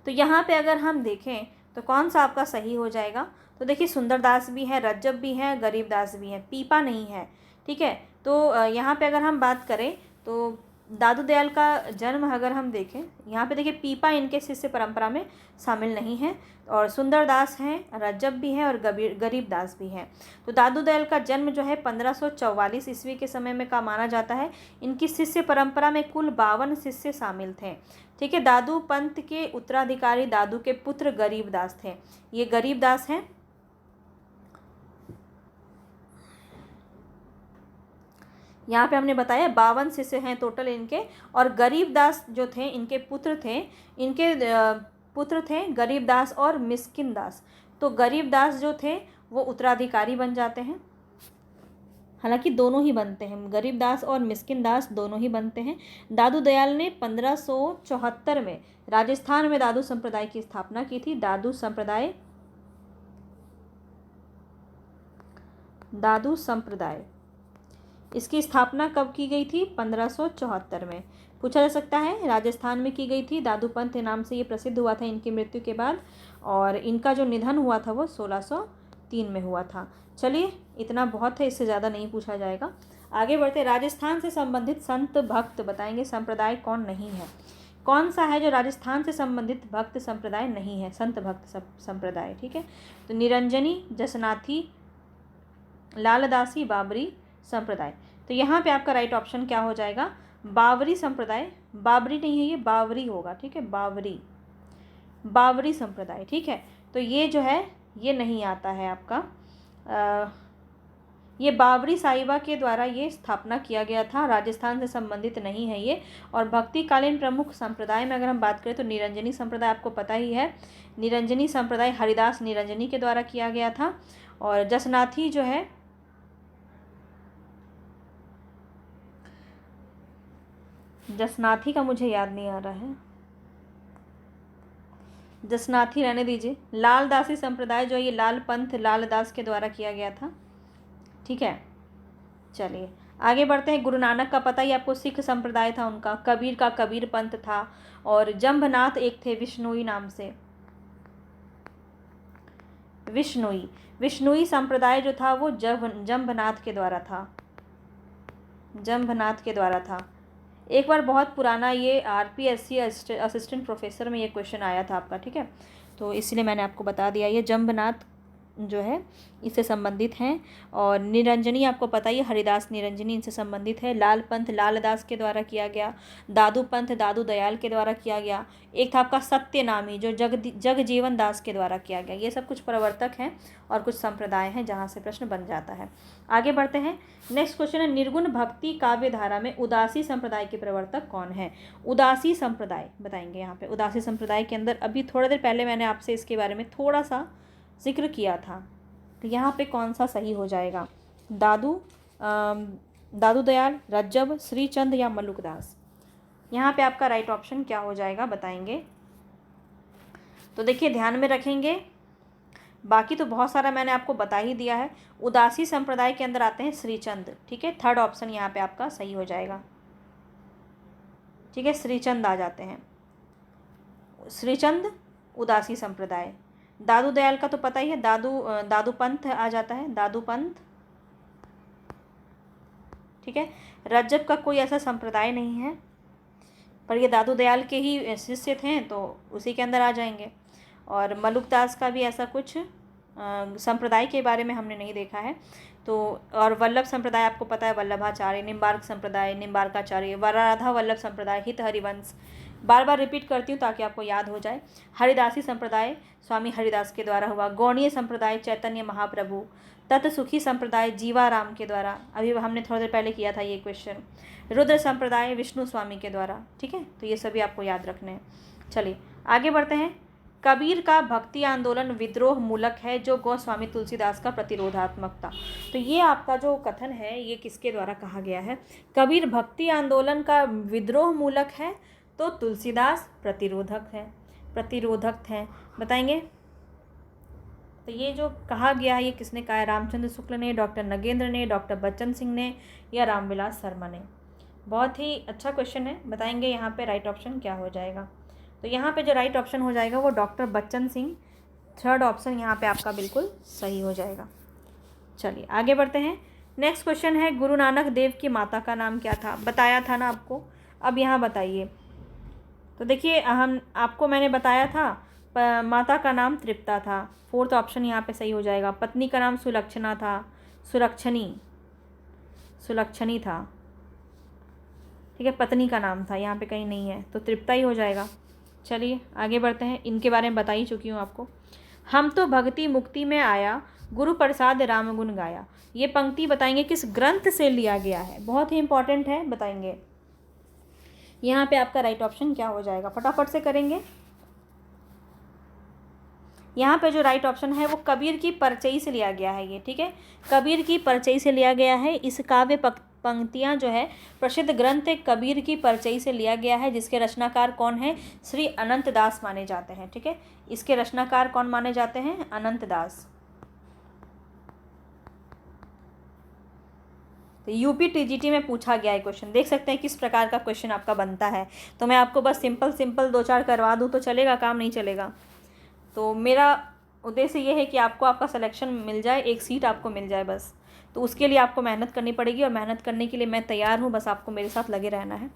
तो यहाँ पे अगर हम देखें तो कौन सा आपका सही हो जाएगा, तो देखिए सुंदरदास भी है, रज्जब भी है, गरीबदास भी है, पीपा नहीं है, ठीक है। तो यहाँ पे अगर हम बात करें तो दादू दयाल का जन्म अगर हम देखें, यहाँ पे देखिए पीपा इनके शिष्य परंपरा में शामिल नहीं है, और सुंदरदास हैं, रज्जब भी है और गरीबदास भी हैं। तो दादू दयाल का जन्म जो है 1544 ईस्वी के समय में का माना जाता है। इनकी शिष्य परंपरा में कुल 52 शिष्य शामिल थे, ठीक है। दादू पंथ के उत्तराधिकारी दादू के पुत्र गरीबदास थे, ये गरीबदास हैं। यहाँ पे हमने बताया 52 शिष्य हैं टोटल इनके, और गरीबदास जो थे इनके पुत्र थे, इनके पुत्र थे गरीबदास और मिस्किन दास। तो गरीबदास जो थे वो उत्तराधिकारी बन जाते हैं, हालांकि दोनों ही बनते हैं, गरीब दास और मिस्किन दास दोनों ही बनते हैं। दादू दयाल ने 1574 में राजस्थान में दादू संप्रदाय की स्थापना की थी। दादू संप्रदाय इसकी स्थापना कब की गई थी? 1574 में। पूछा जा सकता है, राजस्थान में की गई थी। दादू पंथ नाम से ये प्रसिद्ध हुआ था इनकी मृत्यु के बाद, और इनका जो निधन हुआ था वो 1603 में हुआ था। चलिए, इतना बहुत है, इससे ज़्यादा नहीं पूछा जाएगा। आगे बढ़ते, राजस्थान से संबंधित संत भक्त बताएंगे संप्रदाय कौन नहीं है? कौन सा है जो राजस्थान से संबंधित भक्त संप्रदाय नहीं है, संत भक्त संप्रदाय? ठीक है, तो निरंजनी, जसनाथी, लालदासी, बाबरी संप्रदाय। तो यहाँ पे आपका राइट ऑप्शन क्या हो जाएगा? बावरी संप्रदाय। बाबरी नहीं है, ये बावरी होगा। ठीक है, बावरी संप्रदाय। ठीक है, तो ये जो है ये नहीं आता है आपका। ये बावरी साहिबा के द्वारा ये स्थापना किया गया था, राजस्थान से संबंधित नहीं है ये। और भक्तिकालीन प्रमुख संप्रदाय में अगर हम बात करें तो निरंजनी संप्रदाय, आपको पता ही है, निरंजनी संप्रदाय हरिदास निरंजनी के द्वारा किया गया था। और जसनाथी जो है, जसनाथी का मुझे याद नहीं आ रहा है, जसनाथी रहने दीजिए। लालदासी संप्रदाय जो है ये लाल पंथ लालदास के द्वारा किया गया था। ठीक है, चलिए आगे बढ़ते हैं। गुरु नानक का पता ही आपको, सिख संप्रदाय था उनका। कबीर का कबीर पंथ था। और जंभनाथ एक थे विश्नोई नाम से, विश्नोई संप्रदाय जो था वो जंभनाथ के द्वारा था। एक बार बहुत पुराना ये RPSC असिस्टेंट प्रोफेसर में ये क्वेश्चन आया था आपका। ठीक है, तो इसलिए मैंने आपको बता दिया, ये जंभनाथ जो है इससे संबंधित हैं। और निरंजनी आपको पता ही है, हरिदास निरंजनी इनसे संबंधित है। लाल पंथ लालदास के द्वारा किया गया। दादू पंथ दादू दयाल के द्वारा किया गया। एक था आपका सत्यनामी जो जगजीवन दास के द्वारा किया गया। ये सब कुछ प्रवर्तक हैं और कुछ संप्रदाय हैं जहाँ से प्रश्न बन जाता है। आगे बढ़ते हैं, नेक्स्ट क्वेश्चन है, निर्गुण भक्ति काव्य धारा में उदासी संप्रदाय के प्रवर्तक कौन है? उदासी संप्रदाय बताएंगे यहाँ पे। उदासी संप्रदाय के अंदर अभी थोड़ा देर पहले मैंने आपसे इसके बारे में थोड़ा सा जिक्र किया था, तो यहाँ पे कौन सा सही हो जाएगा? दादू दयाल, रज्जब, श्रीचंद या मलुकदास? यहाँ पे आपका राइट ऑप्शन क्या हो जाएगा बताएंगे? तो देखिए ध्यान में रखेंगे, बाकी तो बहुत सारा मैंने आपको बता ही दिया है। उदासी संप्रदाय के अंदर आते हैं श्रीचंद। ठीक है, थर्ड ऑप्शन यहाँ पे आपका सही हो जाएगा। ठीक है, श्रीचंद आ जाते हैं, श्रीचंद उदासी संप्रदाय। दादू दयाल का तो पता ही है, दादू पंथ आ जाता है, दादू पंथ। ठीक है, रज्जब का कोई ऐसा संप्रदाय नहीं है, पर ये दादू दयाल के ही शिष्य थे तो उसी के अंदर आ जाएंगे। और मलुकदास का भी ऐसा कुछ संप्रदाय के बारे में हमने नहीं देखा है। तो और वल्लभ संप्रदाय आपको पता है, वल्लभाचार्य, निम्बार्क संप्रदाय, निम्बार्काचार्य, राधा वल्लभ संप्रदाय, हित हरिवंश। बार बार रिपीट करती हूँ ताकि आपको याद हो जाए। हरिदासी संप्रदाय स्वामी हरिदास के द्वारा हुआ। गौणीय संप्रदाय चैतन्य महाप्रभु। तत्सुखी संप्रदाय जीवाराम के द्वारा, अभी हमने थोड़ी देर पहले किया था ये क्वेश्चन। रुद्र संप्रदाय विष्णु स्वामी के द्वारा। ठीक है, तो ये सभी आपको याद रखने हैं। चलिए आगे बढ़ते हैं। कबीर का भक्ति आंदोलन विद्रोह मूलक है जो गोस्वामी तुलसीदास का प्रतिरोधात्मक था। तो ये आपका जो कथन है ये किसके द्वारा कहा गया है? कबीर भक्ति आंदोलन का विद्रोह मूलक है तो तुलसीदास प्रतिरोधक हैं। बताएंगे? तो ये जो कहा गया है ये किसने कहा है? रामचंद्र शुक्ल ने, डॉक्टर नगेंद्र ने, डॉक्टर बच्चन सिंह ने या रामविलास शर्मा ने? बहुत ही अच्छा क्वेश्चन है। बताएंगे यहाँ पे राइट ऑप्शन क्या हो जाएगा? तो यहाँ पे जो राइट ऑप्शन हो जाएगा वो doctor Bachchan Singh, third option यहाँ पे आपका बिल्कुल सही हो जाएगा। चलिए आगे बढ़ते हैं। नेक्स्ट क्वेश्चन है, गुरु नानक देव की माता का नाम क्या था? बताया था ना आपको, अब यहाँ बताइए। तो देखिए आपको मैंने बताया था माता का नाम तृप्ता था, फोर्थ ऑप्शन यहाँ पे सही हो जाएगा। पत्नी का नाम सुलक्षणा था, सुलक्षणी था। ठीक है, पत्नी का नाम था, यहाँ पे कहीं नहीं है, तो तृप्ता ही हो जाएगा। चलिए आगे बढ़ते हैं, इनके बारे में बता ही चुकी हूँ आपको। हम तो भक्ति मुक्ति में आया, गुरु प्रसाद राम गुण गाया। ये पंक्ति बताएंगे किस ग्रंथ से लिया गया है? बहुत ही इंपॉर्टेंट है, बताएंगे। यहाँ पे आपका राइट ऑप्शन क्या हो जाएगा? फटाफट से करेंगे। यहाँ पे जो राइट ऑप्शन है वो कबीर की परचई से लिया गया है ये, ठीक है, कबीर की परचई से लिया गया है। इस काव्य पंक्तियाँ जो है प्रसिद्ध ग्रंथ कबीर की परचई से लिया गया है, जिसके रचनाकार कौन है, श्री अनंत दास माने जाते हैं, ठीक है। इसके रचनाकार कौन माने जाते हैं, अनंत दास। तो यूपी टीजीटी में पूछा गया है क्वेश्चन, देख सकते हैं किस प्रकार का क्वेश्चन आपका बनता है। तो मैं आपको बस सिंपल 2-4 करवा दूँ तो चलेगा, काम नहीं चलेगा। तो मेरा उद्देश्य ये है कि आपको आपका सिलेक्शन मिल जाए, एक सीट आपको मिल जाए बस। तो उसके लिए आपको मेहनत करनी पड़ेगी और मेहनत करने के लिए मैं तैयार हूँ, बस आपको मेरे साथ लगे रहना है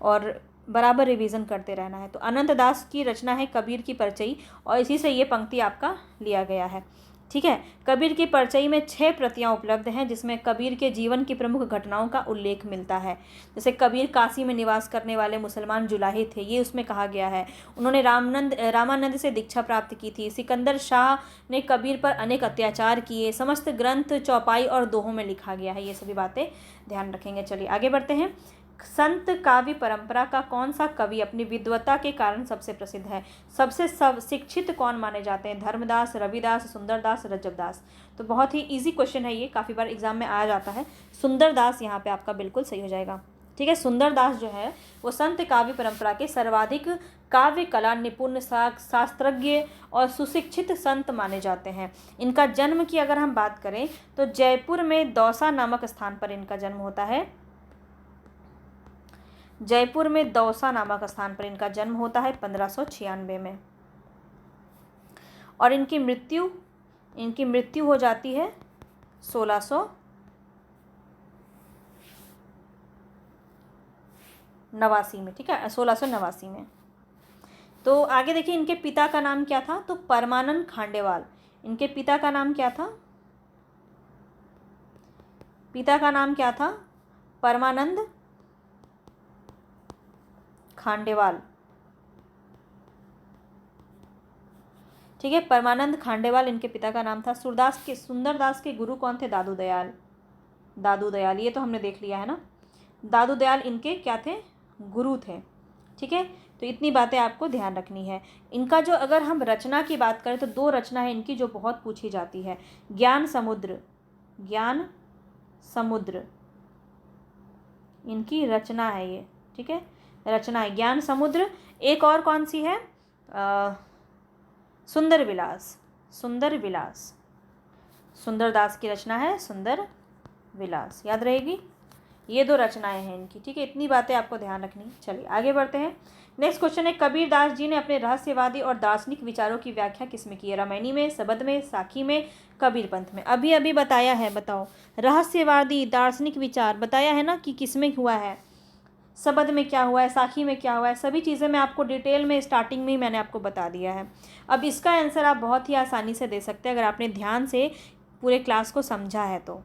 और बराबर रिवीजन करते रहना है। तो अनंत दास की रचना है कबीर की परचई और इसी से ये पंक्ति आपका लिया गया है, ठीक है। कबीर की परचई में 6 प्रतियां उपलब्ध हैं, जिसमें कबीर के जीवन की प्रमुख घटनाओं का उल्लेख मिलता है। जैसे कबीर काशी में निवास करने वाले मुसलमान जुलाहे थे, ये उसमें कहा गया है। उन्होंने रामानंद से दीक्षा प्राप्त की थी। सिकंदर शाह ने कबीर पर अनेक अत्याचार किए। समस्त ग्रंथ चौपाई और दोहों में लिखा गया है। ये सभी बातें ध्यान रखेंगे। चलिए आगे बढ़ते हैं। संत काव्य परंपरा का कौन सा कवि अपनी विद्वता के कारण सबसे प्रसिद्ध है? सबसे शिक्षित कौन माने जाते हैं? धर्मदास, रविदास, सुंदरदास, रजबदास। तो बहुत ही इजी क्वेश्चन है ये, काफ़ी बार एग्जाम में आ जाता है। सुंदरदास यहाँ पे आपका बिल्कुल सही हो जाएगा, ठीक है। सुंदरदास जो है वो संत काव्य परंपरा के सर्वाधिक काव्य कला निपुण, शास्त्रज्ञ और सुशिक्षित संत माने जाते हैं। इनका जन्म की अगर हम बात करें तो जयपुर में दौसा नामक स्थान पर इनका जन्म होता है। जयपुर में दौसा नामक स्थान पर इनका जन्म होता है 1596 में। और इनकी मृत्यु हो जाती है 1689 में, ठीक है, 1689 में। तो आगे देखिए, इनके पिता का नाम क्या था? तो परमानंद खांडेवाल। इनके पिता का नाम क्या था? पिता का नाम क्या था? परमानंद खांडेवाल, ठीक है, परमानंद खांडेवाल इनके पिता का नाम था। सुंदरदास के गुरु कौन थे? दादू दयाल, ये तो हमने देख लिया है ना। दादू दयाल इनके क्या थे? गुरु थे, ठीक है। तो इतनी बातें आपको ध्यान रखनी है। इनका जो अगर हम रचना की बात करें तो 2 रचना है इनकी जो बहुत पूछी जाती है। ज्ञान समुद्र इनकी रचना है ये, ठीक है, रचना है ज्ञान समुद्र। एक और कौन सी है? सुंदर विलास। सुंदरदास की रचना है सुंदर विलास, याद रहेगी। ये 2 रचनाएं हैं इनकी, ठीक है। इतनी बातें आपको ध्यान रखनी। चलिए आगे बढ़ते हैं। नेक्स्ट क्वेश्चन है, कबीर दास जी ने अपने रहस्यवादी और दार्शनिक विचारों की व्याख्या किसमें की है? रामायणी में, शबद में, साखी में, कबीर पंथ में। अभी बताया है, बताओ। रहस्यवादी दार्शनिक विचार बताया है ना कि किसमें हुआ है, शबद में क्या हुआ है, साखी में क्या हुआ है, सभी चीज़ें मैं आपको डिटेल में स्टार्टिंग में ही मैंने आपको बता दिया है। अब इसका आंसर आप बहुत ही आसानी से दे सकते हैं अगर आपने ध्यान से पूरे क्लास को समझा है तो।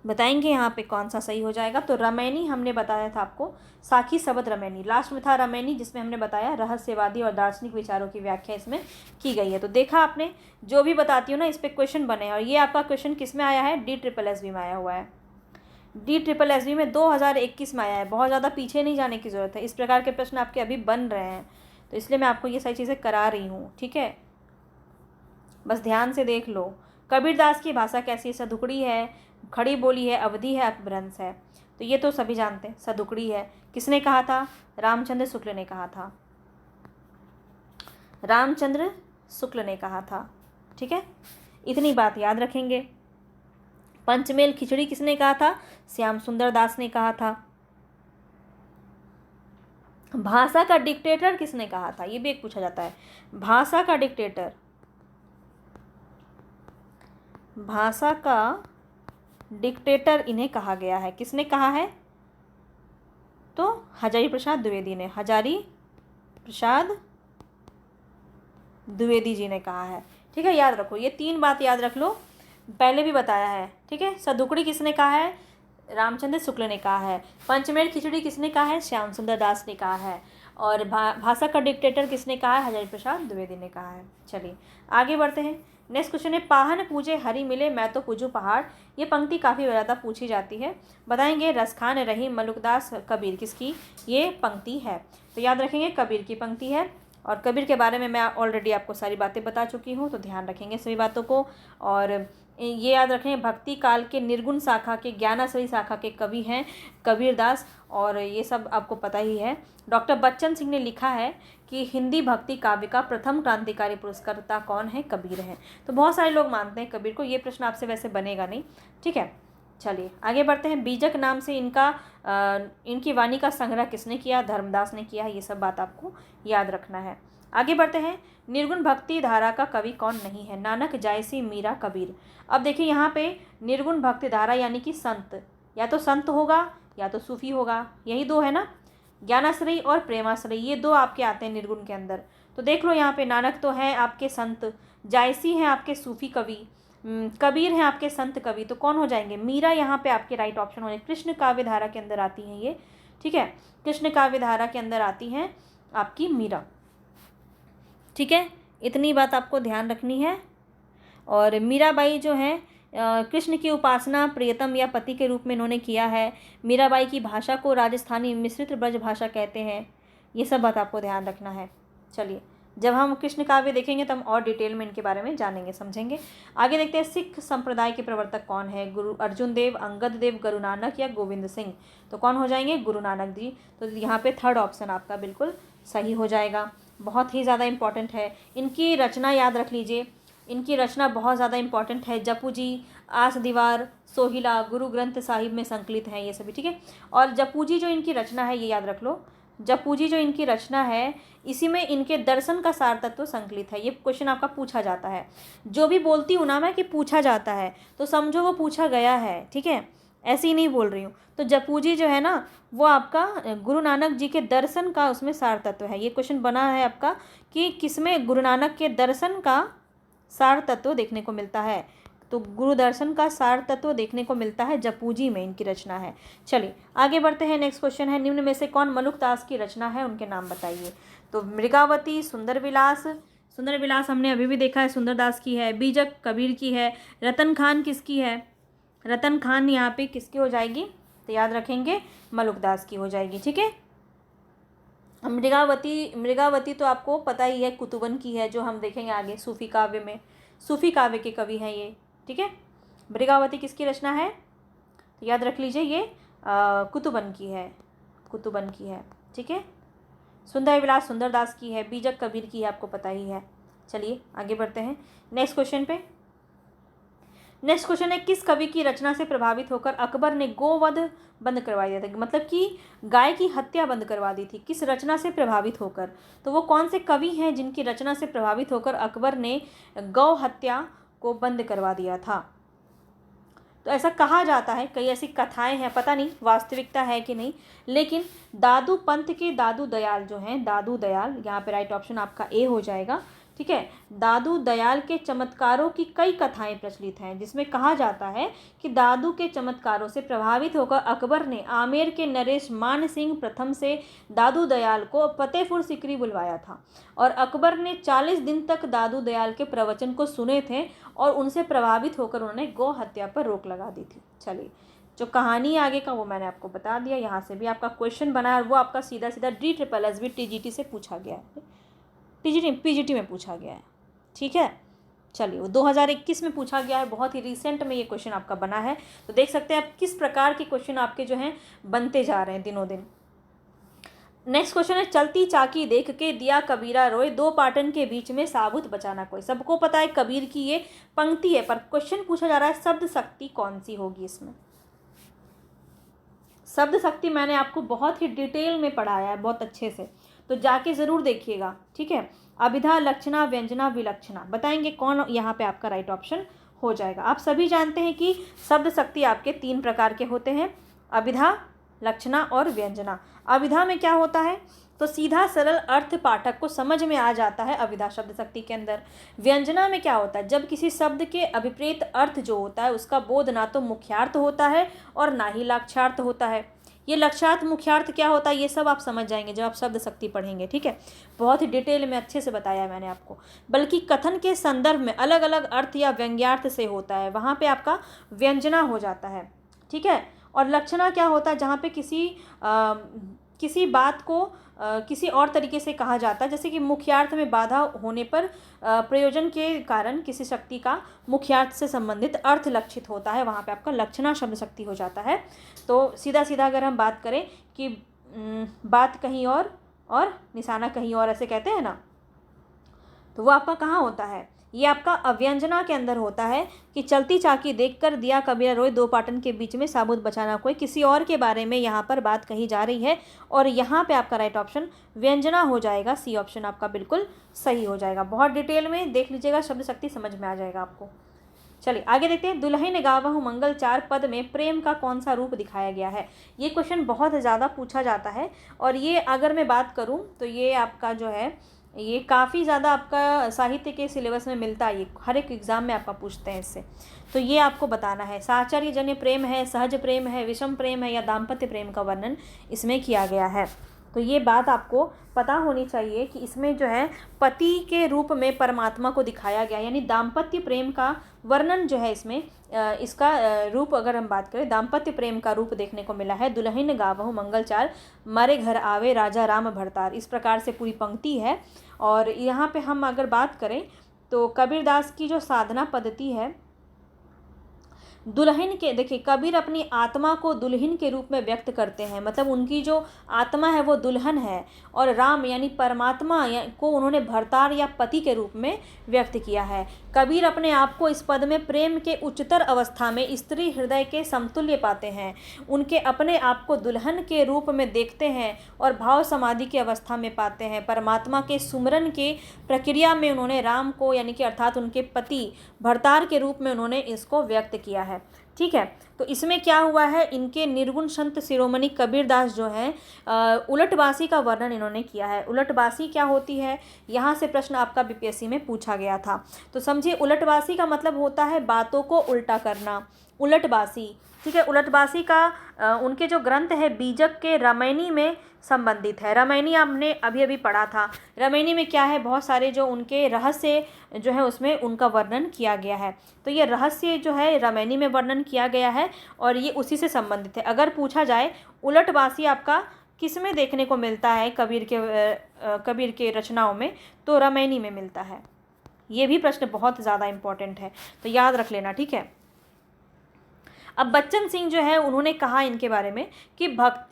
बताएंगे यहाँ पे कौन सा सही हो जाएगा। तो रामायणी हमने बताया था आपको, साखी, शबद, रामायणी। लास्ट में था रामायणी जिसमें हमने बताया रहस्यवादी और दार्शनिक विचारों की व्याख्या इसमें की गई है। तो देखा आपने, जो भी बताती हूँ ना इस पर क्वेश्चन बने। और ये आपका क्वेश्चन किस में आया है? DSSB में आया हुआ है। DSSB में 2021 में आया है। बहुत ज़्यादा पीछे नहीं जाने की ज़रूरत है, इस प्रकार के प्रश्न आपके अभी बन रहे हैं, तो इसलिए मैं आपको ये सारी चीज़ें करा रही हूँ, ठीक है। बस ध्यान से देख लो। कबीरदास की भाषा कैसी है? सदुकड़ी है, खड़ी बोली है, अवधी है, अपभ्रंश है। तो ये तो सभी जानते हैं, सदुकड़ी है। किसने कहा था? रामचंद्र शुक्ल ने कहा था। रामचंद्र शुक्ल ने कहा था, ठीक है। इतनी बात याद रखेंगे। पंचमेल खिचड़ी किसने कहा था? श्याम सुंदर दास ने कहा था। भाषा का डिक्टेटर किसने कहा था? ये भी एक पूछा जाता है। भाषा का डिक्टेटर इन्हें कहा गया है। किसने कहा है? तो हजारी प्रसाद द्विवेदी ने, हजारी प्रसाद द्विवेदी जी ने कहा है, ठीक है। याद रखो, ये 3 बात याद रख लो, पहले भी बताया है, ठीक है। सदुकड़ी किसने कहा है? रामचंद्र शुक्ल ने कहा है। पंचमेल खिचड़ी किसने कहा है? श्याम सुंदर दास ने कहा है। और भाषा का डिक्टेटर किसने कहा है? हजारी प्रसाद द्विवेदी ने कहा है। चलिए आगे बढ़ते हैं। नेक्स्ट क्वेश्चन है, पाहन पूजे हरि मिले मैं तो पूजू पहाड़। ये पंक्ति काफ़ी ज़्यादा पूछी जाती है। बताएंगे रसखान रहीम मलुकदास कबीर किसकी ये पंक्ति है? तो याद रखेंगे कबीर की पंक्ति है। और कबीर के बारे में मैं ऑलरेडी आपको सारी बातें बता चुकी हूँ, तो ध्यान रखेंगे सभी बातों को। और ये याद रखें, भक्ति काल के निर्गुण शाखा के, ज्ञानाश्रयी शाखा के कवि हैं कबीरदास, और ये सब आपको पता ही है। डॉक्टर बच्चन सिंह ने लिखा है कि हिंदी भक्ति काव्य का प्रथम क्रांतिकारी पुरस्कर्ता कौन है? कबीर है। तो बहुत सारे लोग मानते हैं कबीर को। ये प्रश्न आपसे वैसे बनेगा नहीं, ठीक है। चलिए आगे बढ़ते हैं। बीजक नाम से इनकी वाणी का संग्रह किसने किया? धर्मदास ने किया। ये सब बात आपको याद रखना है। आगे बढ़ते हैं। निर्गुण भक्ति धारा का कवि कौन नहीं है? नानक, जायसी, मीरा, कबीर। अब देखिए यहाँ पे निर्गुण भक्ति धारा यानी कि संत, या तो संत होगा या तो सूफी होगा, यही दो है ना। ज्ञानाश्रयी और प्रेमाश्रयी, ये दो आपके आते हैं निर्गुण के अंदर। तो देख लो यहाँ पे, नानक तो है आपके संत, जायसी हैं आपके सूफी कवि, कबीर हैं आपके संत कवि, तो कौन हो जाएंगे? मीरा यहाँ पे आपके राइट ऑप्शन हो जाएंगे। कृष्ण काव्य धारा के अंदर आती हैं ये, ठीक है। कृष्ण काव्य धारा के अंदर आती हैं आपकी मीरा, ठीक है। इतनी बात आपको ध्यान रखनी है। और मीराबाई जो है कृष्ण की उपासना प्रियतम या पति के रूप में इन्होंने किया है। मीराबाई की भाषा को राजस्थानी मिश्रित ब्रज भाषा कहते हैं। ये सब बात आपको ध्यान रखना है। चलिए, जब हम कृष्ण काव्य देखेंगे तो हम और डिटेल में इनके बारे में जानेंगे, समझेंगे। आगे देखते हैं, सिख संप्रदाय के प्रवर्तक कौन है? गुरु अर्जुन देव, अंगद देव, गुरु नानक या गोविंद सिंह? तो कौन हो जाएंगे? गुरु नानक जी। तो यहाँ पे थर्ड ऑप्शन आपका बिल्कुल सही हो जाएगा। बहुत ही ज़्यादा इंपॉर्टेंट है। इनकी रचना याद रख लीजिए, इनकी रचना बहुत ज़्यादा इंपॉर्टेंट है। जपू जी, आस दीवार, सोहिला, गुरु ग्रंथ साहिब में संकलित हैं ये सभी, ठीक है। और जपू जी जो इनकी रचना है, ये याद रख लो, जपू जी जो इनकी रचना है, इसी में इनके दर्शन का सार तत्व संकलित है। ये क्वेश्चन आपका पूछा जाता है। जो भी बोलती हूँ ना मैं कि पूछा जाता है, तो समझो वो पूछा गया है, ठीक है, ऐसे ही नहीं बोल रही हूँ। तो जपू जी जो है ना, वो आपका गुरु नानक जी के दर्शन का उसमें सार तत्व है। ये क्वेश्चन बना है आपका कि किसमें गुरु नानक के दर्शन का सार तत्व देखने को मिलता है। तो गुरु दर्शन का सार तत्व देखने को मिलता है जपूजी में, इनकी रचना है। चलिए आगे बढ़ते हैं। नेक्स्ट क्वेश्चन है, निम्न में से कौन मलुकदास की रचना है? उनके नाम बताइए। तो मृगावती, सुंदर विलास, सुंदर विलास हमने अभी भी देखा है सुंदरदास की है। बीजक कबीर की है। रतन खान किसकी है? रतन खान यहाँ पे किसकी हो जाएगी? तो याद रखेंगे मलुकदास की हो जाएगी, ठीक है। मृगावती तो आपको पता ही है कुतुबन की है, जो हम देखेंगे आगे सूफी काव्य में। सूफी काव्य के कवि हैं ये, ठीक है। मृगावती किसकी रचना है? तो याद रख लीजिए ये कुतुबन की है, कुतुबन की है, ठीक है। सुंदर विलास सुंदरदास की है। बीजक कबीर की है, आपको पता ही है। चलिए आगे बढ़ते हैं नेक्स्ट क्वेश्चन पे। नेक्स्ट क्वेश्चन है, किस कवि की रचना से प्रभावित होकर अकबर ने गोवध बंद करवा दिया था? मतलब कि गाय की हत्या बंद करवा दी थी। किस रचना से प्रभावित होकर? तो वो कौन से कवि हैं जिनकी रचना से प्रभावित होकर अकबर ने गौ हत्या को बंद करवा दिया था? तो ऐसा कहा जाता है, कई ऐसी कथाएं हैं, पता नहीं वास्तविकता है कि नहीं, लेकिन दादू पंथ के दादू दयाल जो हैं, दादू दयाल, यहाँ पे राइट ऑप्शन आपका ए हो जाएगा, ठीक है। दादू दयाल के चमत्कारों की कई कथाएं प्रचलित हैं, जिसमें कहा जाता है कि दादू के चमत्कारों से प्रभावित होकर अकबर ने आमेर के नरेश मान सिंह प्रथम से दादू दयाल को फतेहपुर सीकरी बुलवाया था, और अकबर ने 40 दिन तक दादू दयाल के प्रवचन को सुने थे और उनसे प्रभावित होकर उन्होंने गौ हत्या पर रोक लगा दी थी। चलिए, जो कहानी आगे का वो मैंने आपको बता दिया। यहाँ से भी आपका क्वेश्चन बना है, वो आपका सीधा सीधा DSSB TGT से पूछा गया है, PGT में पूछा गया है, ठीक है। चलिए, वो 2021 में पूछा गया है, बहुत ही रिसेंट में ये क्वेश्चन आपका बना है। तो देख सकते हैं आप किस प्रकार के क्वेश्चन आपके जो हैं बनते जा रहे हैं दिनों दिन। नेक्स्ट क्वेश्चन है, चलती चाकी देख के दिया कबीरा रोए, दो पाटन के बीच में साबुत बचाना कोई। सबको पता है कबीर की ये पंक्ति है, पर क्वेश्चन पूछा जा रहा है शब्द शक्ति कौन सी होगी इसमें। शब्द शक्ति मैंने आपको बहुत ही डिटेल में पढ़ाया है, बहुत अच्छे से, तो जाके ज़रूर देखिएगा, ठीक है। अभिधा, लक्षणा, व्यंजना, विलक्षणा, बताएंगे कौन यहाँ पे आपका राइट ऑप्शन हो जाएगा। आप सभी जानते हैं कि शब्द शक्ति आपके 3 प्रकार के होते हैं, अभिधा, लक्षणा और व्यंजना। अभिधा में क्या होता है? तो सीधा सरल अर्थ पाठक को समझ में आ जाता है अभिधा शब्द शक्ति के अंदर। व्यंजना में क्या होता है? जब किसी शब्द के अभिप्रेत अर्थ जो होता है उसका बोध ना तो मुख्यार्थ होता है और ना ही लक्ष्यार्थ होता है। ये लक्ष्यार्थ मुख्यार्थ क्या होता है ये सब आप समझ जाएंगे जब आप शब्द शक्ति पढ़ेंगे, ठीक है। बहुत ही डिटेल में अच्छे से बताया मैंने आपको। बल्कि कथन के संदर्भ में अलग अलग अर्थ या व्यंग्यार्थ से होता है, वहाँ पे आपका व्यंजना हो जाता है, ठीक है। और लक्षणा क्या होता है? जहाँ पे किसी किसी बात को किसी और तरीके से कहा जाता है, जैसे कि मुख्यार्थ में बाधा होने पर प्रयोजन के कारण किसी शक्ति का मुख्यार्थ से संबंधित अर्थ लक्षित होता है, वहाँ पे आपका लक्षणा शब्द शक्ति हो जाता है। तो सीधा सीधा अगर हम बात करें कि बात कहीं और निशाना कहीं और, ऐसे कहते हैं ना, तो वो आपका कहाँ होता है, ये आपका अव्यंजना के अंदर होता है कि चलती चाकी देखकर दिया कबीरा रोए, दो पाटन के बीच में साबुत बचाना कोई। किसी और के बारे में यहाँ पर बात कही जा रही है और यहाँ पे आपका राइट ऑप्शन व्यंजना हो जाएगा। सी ऑप्शन आपका बिल्कुल सही हो जाएगा। बहुत डिटेल में देख लीजिएगा, शब्द शक्ति समझ में आ जाएगा आपको। चलिए आगे देखते हैं। दुल्हन गावहु मंगल चार पद में प्रेम का कौन सा रूप दिखाया गया है। ये क्वेश्चन बहुत ज़्यादा पूछा जाता है और ये अगर मैं बात करूँ तो ये आपका जो है ये काफ़ी ज़्यादा आपका साहित्य के सिलेबस में मिलता है, ये हर एक एग्ज़ाम में आपका पूछते हैं इससे। तो ये आपको बताना है साहचर्य जन्य प्रेम है, सहज प्रेम है, विषम प्रेम है या दाम्पत्य प्रेम का वर्णन इसमें किया गया है। तो ये बात आपको पता होनी चाहिए कि इसमें जो है पति के रूप में परमात्मा को दिखाया गया, यानी दाम्पत्य प्रेम का वर्णन जो है इसमें इसका रूप अगर हम बात करें, दाम्पत्य प्रेम का रूप देखने को मिला है। दुल्हन गावहु मंगल चार, मारे घर आवे राजा राम भरतार, इस प्रकार से पूरी पंक्ति है। और यहाँ पे हम अगर बात करें तो कबीरदास की जो साधना पद्धति है, दुल्हन के, देखिए कबीर अपनी आत्मा को दुल्हन के रूप में व्यक्त करते हैं, मतलब उनकी जो आत्मा है वो दुल्हन है, और राम यानी परमात्मा को उन्होंने भरतार या पति के रूप में व्यक्त किया है। कबीर अपने आप को इस पद में प्रेम के उच्चतर अवस्था में स्त्री हृदय के समतुल्य पाते हैं। उनके अपने आप को दुल्हन के रूप में देखते हैं और भाव समाधि की अवस्था में पाते हैं। परमात्मा के सुमरन के प्रक्रिया में उन्होंने राम को यानी कि अर्थात उनके पति भरतार के रूप में उन्होंने इसको व्यक्त किया है। ठीक है, तो इसमें क्या हुआ है, इनके निर्गुण संत शिरोमणि कबीरदास जो हैं उलटबासी का वर्णन इन्होंने किया है। उलटबासी क्या होती है, यहाँ से प्रश्न आपका बीपीएससी में पूछा गया था। तो समझिए उलटबासी का मतलब होता है बातों को उल्टा करना, उलटबासी। ठीक है, उलटबासी का उनके जो ग्रंथ है बीजक के रामायणी में संबंधित है। रामायणी आपने अभी अभी पढ़ा था। रामायणी में क्या है, बहुत सारे जो उनके रहस्य जो है उसमें उनका वर्णन किया गया है। तो ये रहस्य जो है रामायणी में वर्णन किया गया है और ये उसी से संबंधित है। अगर पूछा जाए उलटबासी आपका किस में देखने को मिलता है कबीर के रचनाओं में, तो रामायणी में मिलता है। ये भी प्रश्न बहुत ज़्यादा इम्पोर्टेंट है, तो याद रख लेना। ठीक है, अब बच्चन सिंह जो है उन्होंने कहा इनके बारे में कि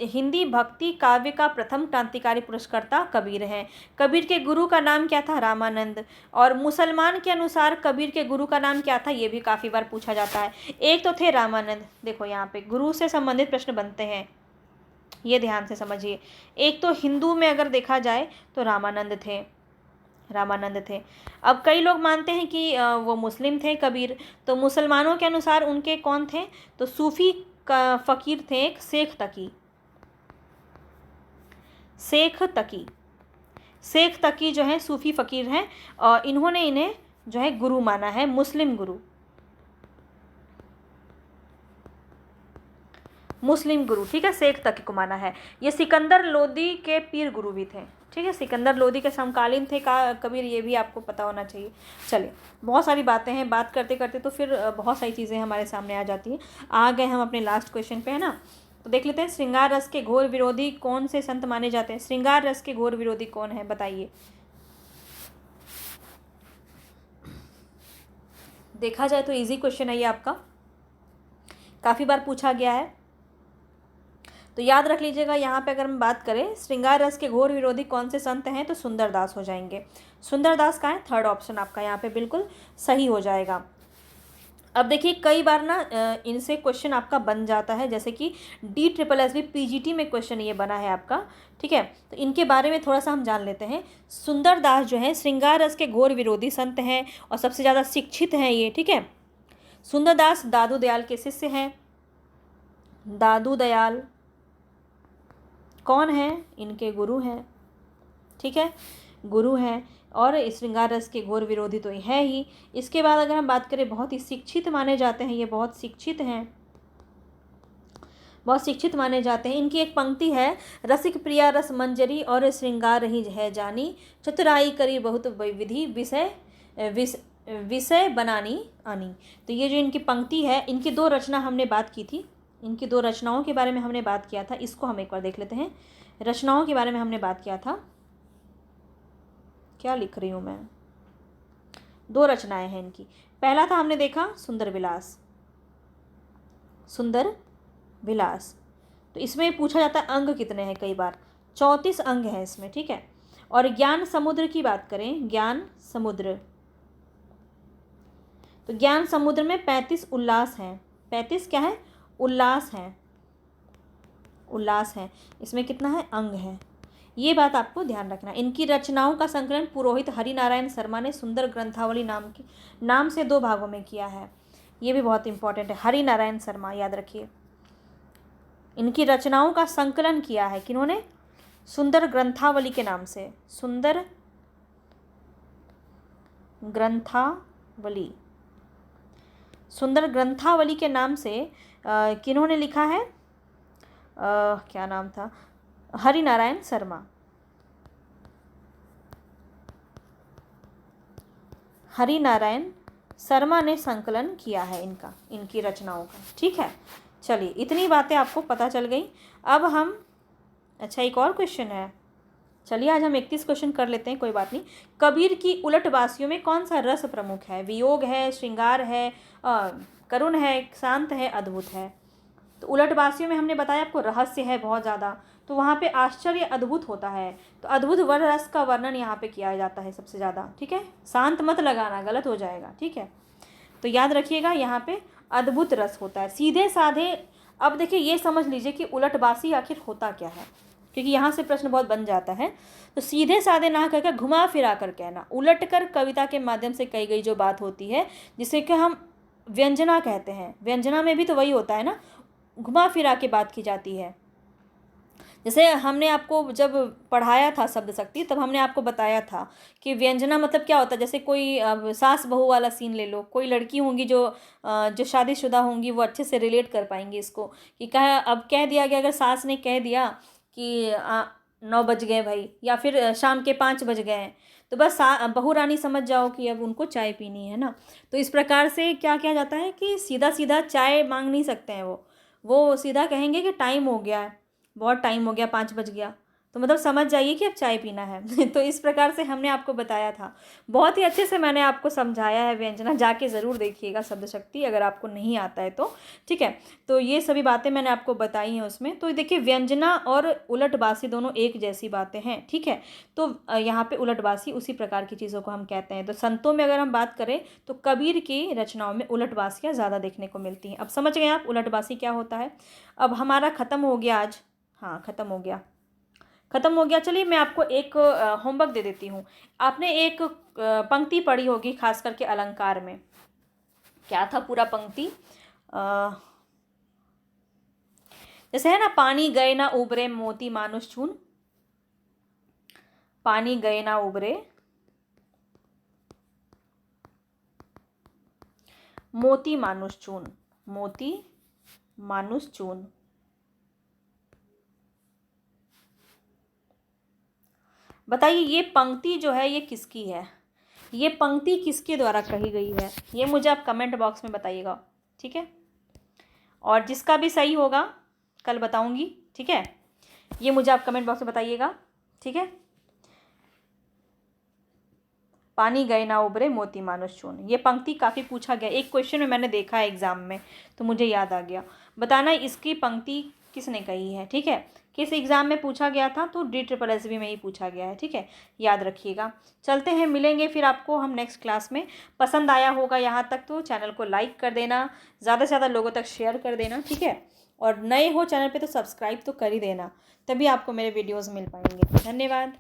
हिंदी भक्ति काव्य का प्रथम क्रांतिकारी पुरस्कर्ता कबीर हैं। कबीर के गुरु का नाम क्या था, रामानंद। और मुसलमान के अनुसार कबीर के गुरु का नाम क्या था, ये भी काफ़ी बार पूछा जाता है। एक तो थे रामानंद, देखो यहाँ पे गुरु से संबंधित प्रश्न बनते हैं, ये ध्यान से समझिए। एक तो हिंदू में अगर देखा जाए तो रामानंद थे। अब कई लोग मानते हैं कि वो मुस्लिम थे कबीर, तो मुसलमानों के अनुसार उनके कौन थे, तो सूफ़ी का फ़कीर थे एक शेख तकी जो है सूफ़ी फ़कीर हैं और इन्होंने इन्हें जो है गुरु माना है, मुस्लिम गुरु। ठीक है, शेख तकी को माना है। ये सिकंदर लोदी के पीर गुरु भी थे। ठीक है, सिकंदर लोदी के समकालीन थे कबीर, ये भी आपको पता होना चाहिए। चलिए, बहुत सारी बातें हैं, बात करते करते तो फिर बहुत सारी चीज़ें हमारे सामने आ जाती हैं। आ गए हम अपने लास्ट क्वेश्चन पे, है ना। तो देख लेते हैं, श्रृंगार रस के घोर विरोधी कौन से संत माने जाते हैं। श्रृंगार रस के घोर विरोधी कौन है, बताइए। देखा जाए तो इजी क्वेश्चन है ये आपका, काफ़ी बार पूछा गया है, तो याद रख लीजिएगा। यहाँ पे अगर हम बात करें श्रृंगार रस के घोर विरोधी कौन से संत हैं, तो सुंदरदास हो जाएंगे। सुंदरदास का है, थर्ड ऑप्शन आपका यहाँ पे बिल्कुल सही हो जाएगा। अब देखिए कई बार ना इनसे क्वेश्चन आपका बन जाता है, जैसे कि DSSB PGT में क्वेश्चन ये बना है आपका। ठीक है, तो इनके बारे में थोड़ा सा हम जान लेते हैं। सुंदरदास जो है श्रृंगार रस के घोर विरोधी संत हैं और सबसे ज़्यादा शिक्षित हैं ये। ठीक है, सुंदरदास दादू दयाल के शिष्य हैं। दादू दयाल कौन है, इनके गुरु हैं। ठीक है, गुरु हैं और श्रृंगार रस के घोर विरोधी तो है ही। इसके बाद अगर हम बात करें, बहुत ही शिक्षित माने जाते हैं, ये बहुत शिक्षित माने जाते हैं। इनकी एक पंक्ति है, रसिक प्रिया रस मंजरी और श्रृंगार रही है जानी, चतुराई करी बहुत विधि विषय बनानी आनी। तो ये जो इनकी पंक्ति है, इनकी दो रचना हमने बात की थी, इनकी दो रचनाओं के बारे में हमने बात किया था, इसको हम एक बार देख लेते हैं। रचनाओं के बारे में हमने बात किया था। क्या लिख रही हूँ मैं, 2 रचनाएं हैं इनकी। पहला था हमने देखा सुंदर विलास, सुंदर विलास। तो इसमें पूछा जाता है अंग कितने हैं, कई बार 34 अंग हैं इसमें, ठीक है। और ज्ञान समुद्र की बात करें, ज्ञान समुद्र, तो ज्ञान समुद्र में 35 उल्लास हैं। 35 क्या है, उल्लास हैं, उल्लास हैं। इसमें कितना है, अंग है। ये बात आपको ध्यान रखना। इनकी रचनाओं का संकलन पुरोहित हरिनारायण शर्मा ने सुंदर ग्रंथावली नाम से 2 भागों में किया है। ये भी बहुत इंपॉर्टेंट है, हरिनारायण शर्मा, याद रखिए। इनकी रचनाओं का संकलन किया है किन्होंने, सुंदर ग्रंथावली के नाम से, सुंदर ग्रंथावली, सुंदर ग्रंथावली के नाम से किन्होंने लिखा है, क्या नाम था, हरिनारायण शर्मा, हरिनारायण शर्मा ने संकलन किया है इनका, इनकी रचनाओं का, ठीक है। चलिए इतनी बातें आपको पता चल गई। अब हम, अच्छा एक और क्वेश्चन है, चलिए आज हम 31 क्वेश्चन कर लेते हैं, कोई बात नहीं। कबीर की उलटबासियों में कौन सा रस प्रमुख है, वियोग है, श्रृंगार है, करुण है, शांत है, अद्भुत है। तो उलटबासियों में हमने बताया आपको रहस्य है बहुत ज़्यादा, तो वहाँ पे आश्चर्य अद्भुत होता है, तो अद्भुत रस का वर्णन यहाँ पे किया जाता है सबसे ज़्यादा, ठीक है। शांत मत लगाना, गलत हो जाएगा, ठीक है। तो याद रखिएगा यहाँ पे अद्भुत रस होता है, सीधे साधे। अब देखिए ये समझ लीजिए कि उलटबासी आखिर होता क्या है, क्योंकि यहाँ से प्रश्न बहुत बन जाता है। तो सीधे साधे ना कहकर घुमा फिरा कर कहना, उलट कर कविता के माध्यम से कही गई जो बात होती है, जिसे कि हम व्यंजना कहते हैं। व्यंजना में भी तो वही होता है ना, घुमा फिरा के बात की जाती है। जैसे हमने आपको जब पढ़ाया था शब्द शक्ति, तब हमने आपको बताया था कि व्यंजना मतलब क्या होता है। जैसे कोई सास बहू वाला सीन ले लो, कोई लड़की होंगी जो शादीशुदा होंगी, वो अच्छे से रिलेट कर पाएंगी इसको, कि अब कह दिया गया, अगर सास ने कह दिया कि 9 बज गए भाई, या फिर शाम के 5 बज गए हैं, तो बस बहू रानी समझ जाओ कि अब उनको चाय पीनी है ना। तो इस प्रकार से क्या किया जाता है कि सीधा सीधा चाय मांग नहीं सकते हैं वो सीधा कहेंगे कि टाइम हो गया है, बहुत टाइम हो गया, 5 बज गया, तो मतलब समझ जाइए कि अब चाय पीना है। तो इस प्रकार से हमने आपको बताया था, बहुत ही अच्छे से मैंने आपको समझाया है व्यंजना, जाके ज़रूर देखिएगा शब्द शक्ति अगर आपको नहीं आता है तो, ठीक है। तो ये सभी बातें मैंने आपको बताई हैं उसमें। तो देखिए व्यंजना और उलटबासी दोनों एक जैसी बातें हैं, ठीक है। तो यहाँ पे उलटबासी उसी प्रकार की चीज़ों को हम कहते हैं। तो संतों में अगर हम बात करें तो कबीर की रचनाओं में उलटबासियाँ ज़्यादा देखने को मिलती हैं। अब समझ गए आप उलटबासी क्या होता है। अब हमारा ख़त्म हो गया आज, हाँ ख़त्म हो गया। चलिए मैं आपको एक होमवर्क दे देती हूँ। आपने एक पंक्ति पढ़ी होगी, खास करके अलंकार में। क्या था पूरा पंक्ति, जैसे है ना, पानी गए ना उबरे मोती मानुष चून, पानी गए ना उबरे मोती मानुष चून, मोती मानुष चून। बताइए ये पंक्ति जो है ये किसकी है, ये पंक्ति किसके द्वारा कही गई है, ये मुझे आप कमेंट बॉक्स में बताइएगा, ठीक है। और जिसका भी सही होगा कल बताऊंगी, ठीक है। ये मुझे आप कमेंट बॉक्स में बताइएगा, ठीक है। पानी गए ना उबरे मोती मानुष चून, ये पंक्ति काफ़ी पूछा गया, एक क्वेश्चन में मैंने देखा है एग्जाम में, तो मुझे याद आ गया। बताना इसकी पंक्ति किसने कही है, ठीक है। किस एग्ज़ाम में पूछा गया था, तो DSSB में ही पूछा गया है, ठीक है, याद रखिएगा। चलते हैं, मिलेंगे फिर आपको हम नेक्स्ट क्लास में। पसंद आया होगा यहाँ तक तो चैनल को लाइक कर देना, ज़्यादा से ज़्यादा लोगों तक शेयर कर देना, ठीक है। और नए हो चैनल पे तो सब्सक्राइब तो कर ही देना, तभी आपको मेरे वीडियोज़ मिल पाएंगे। धन्यवाद।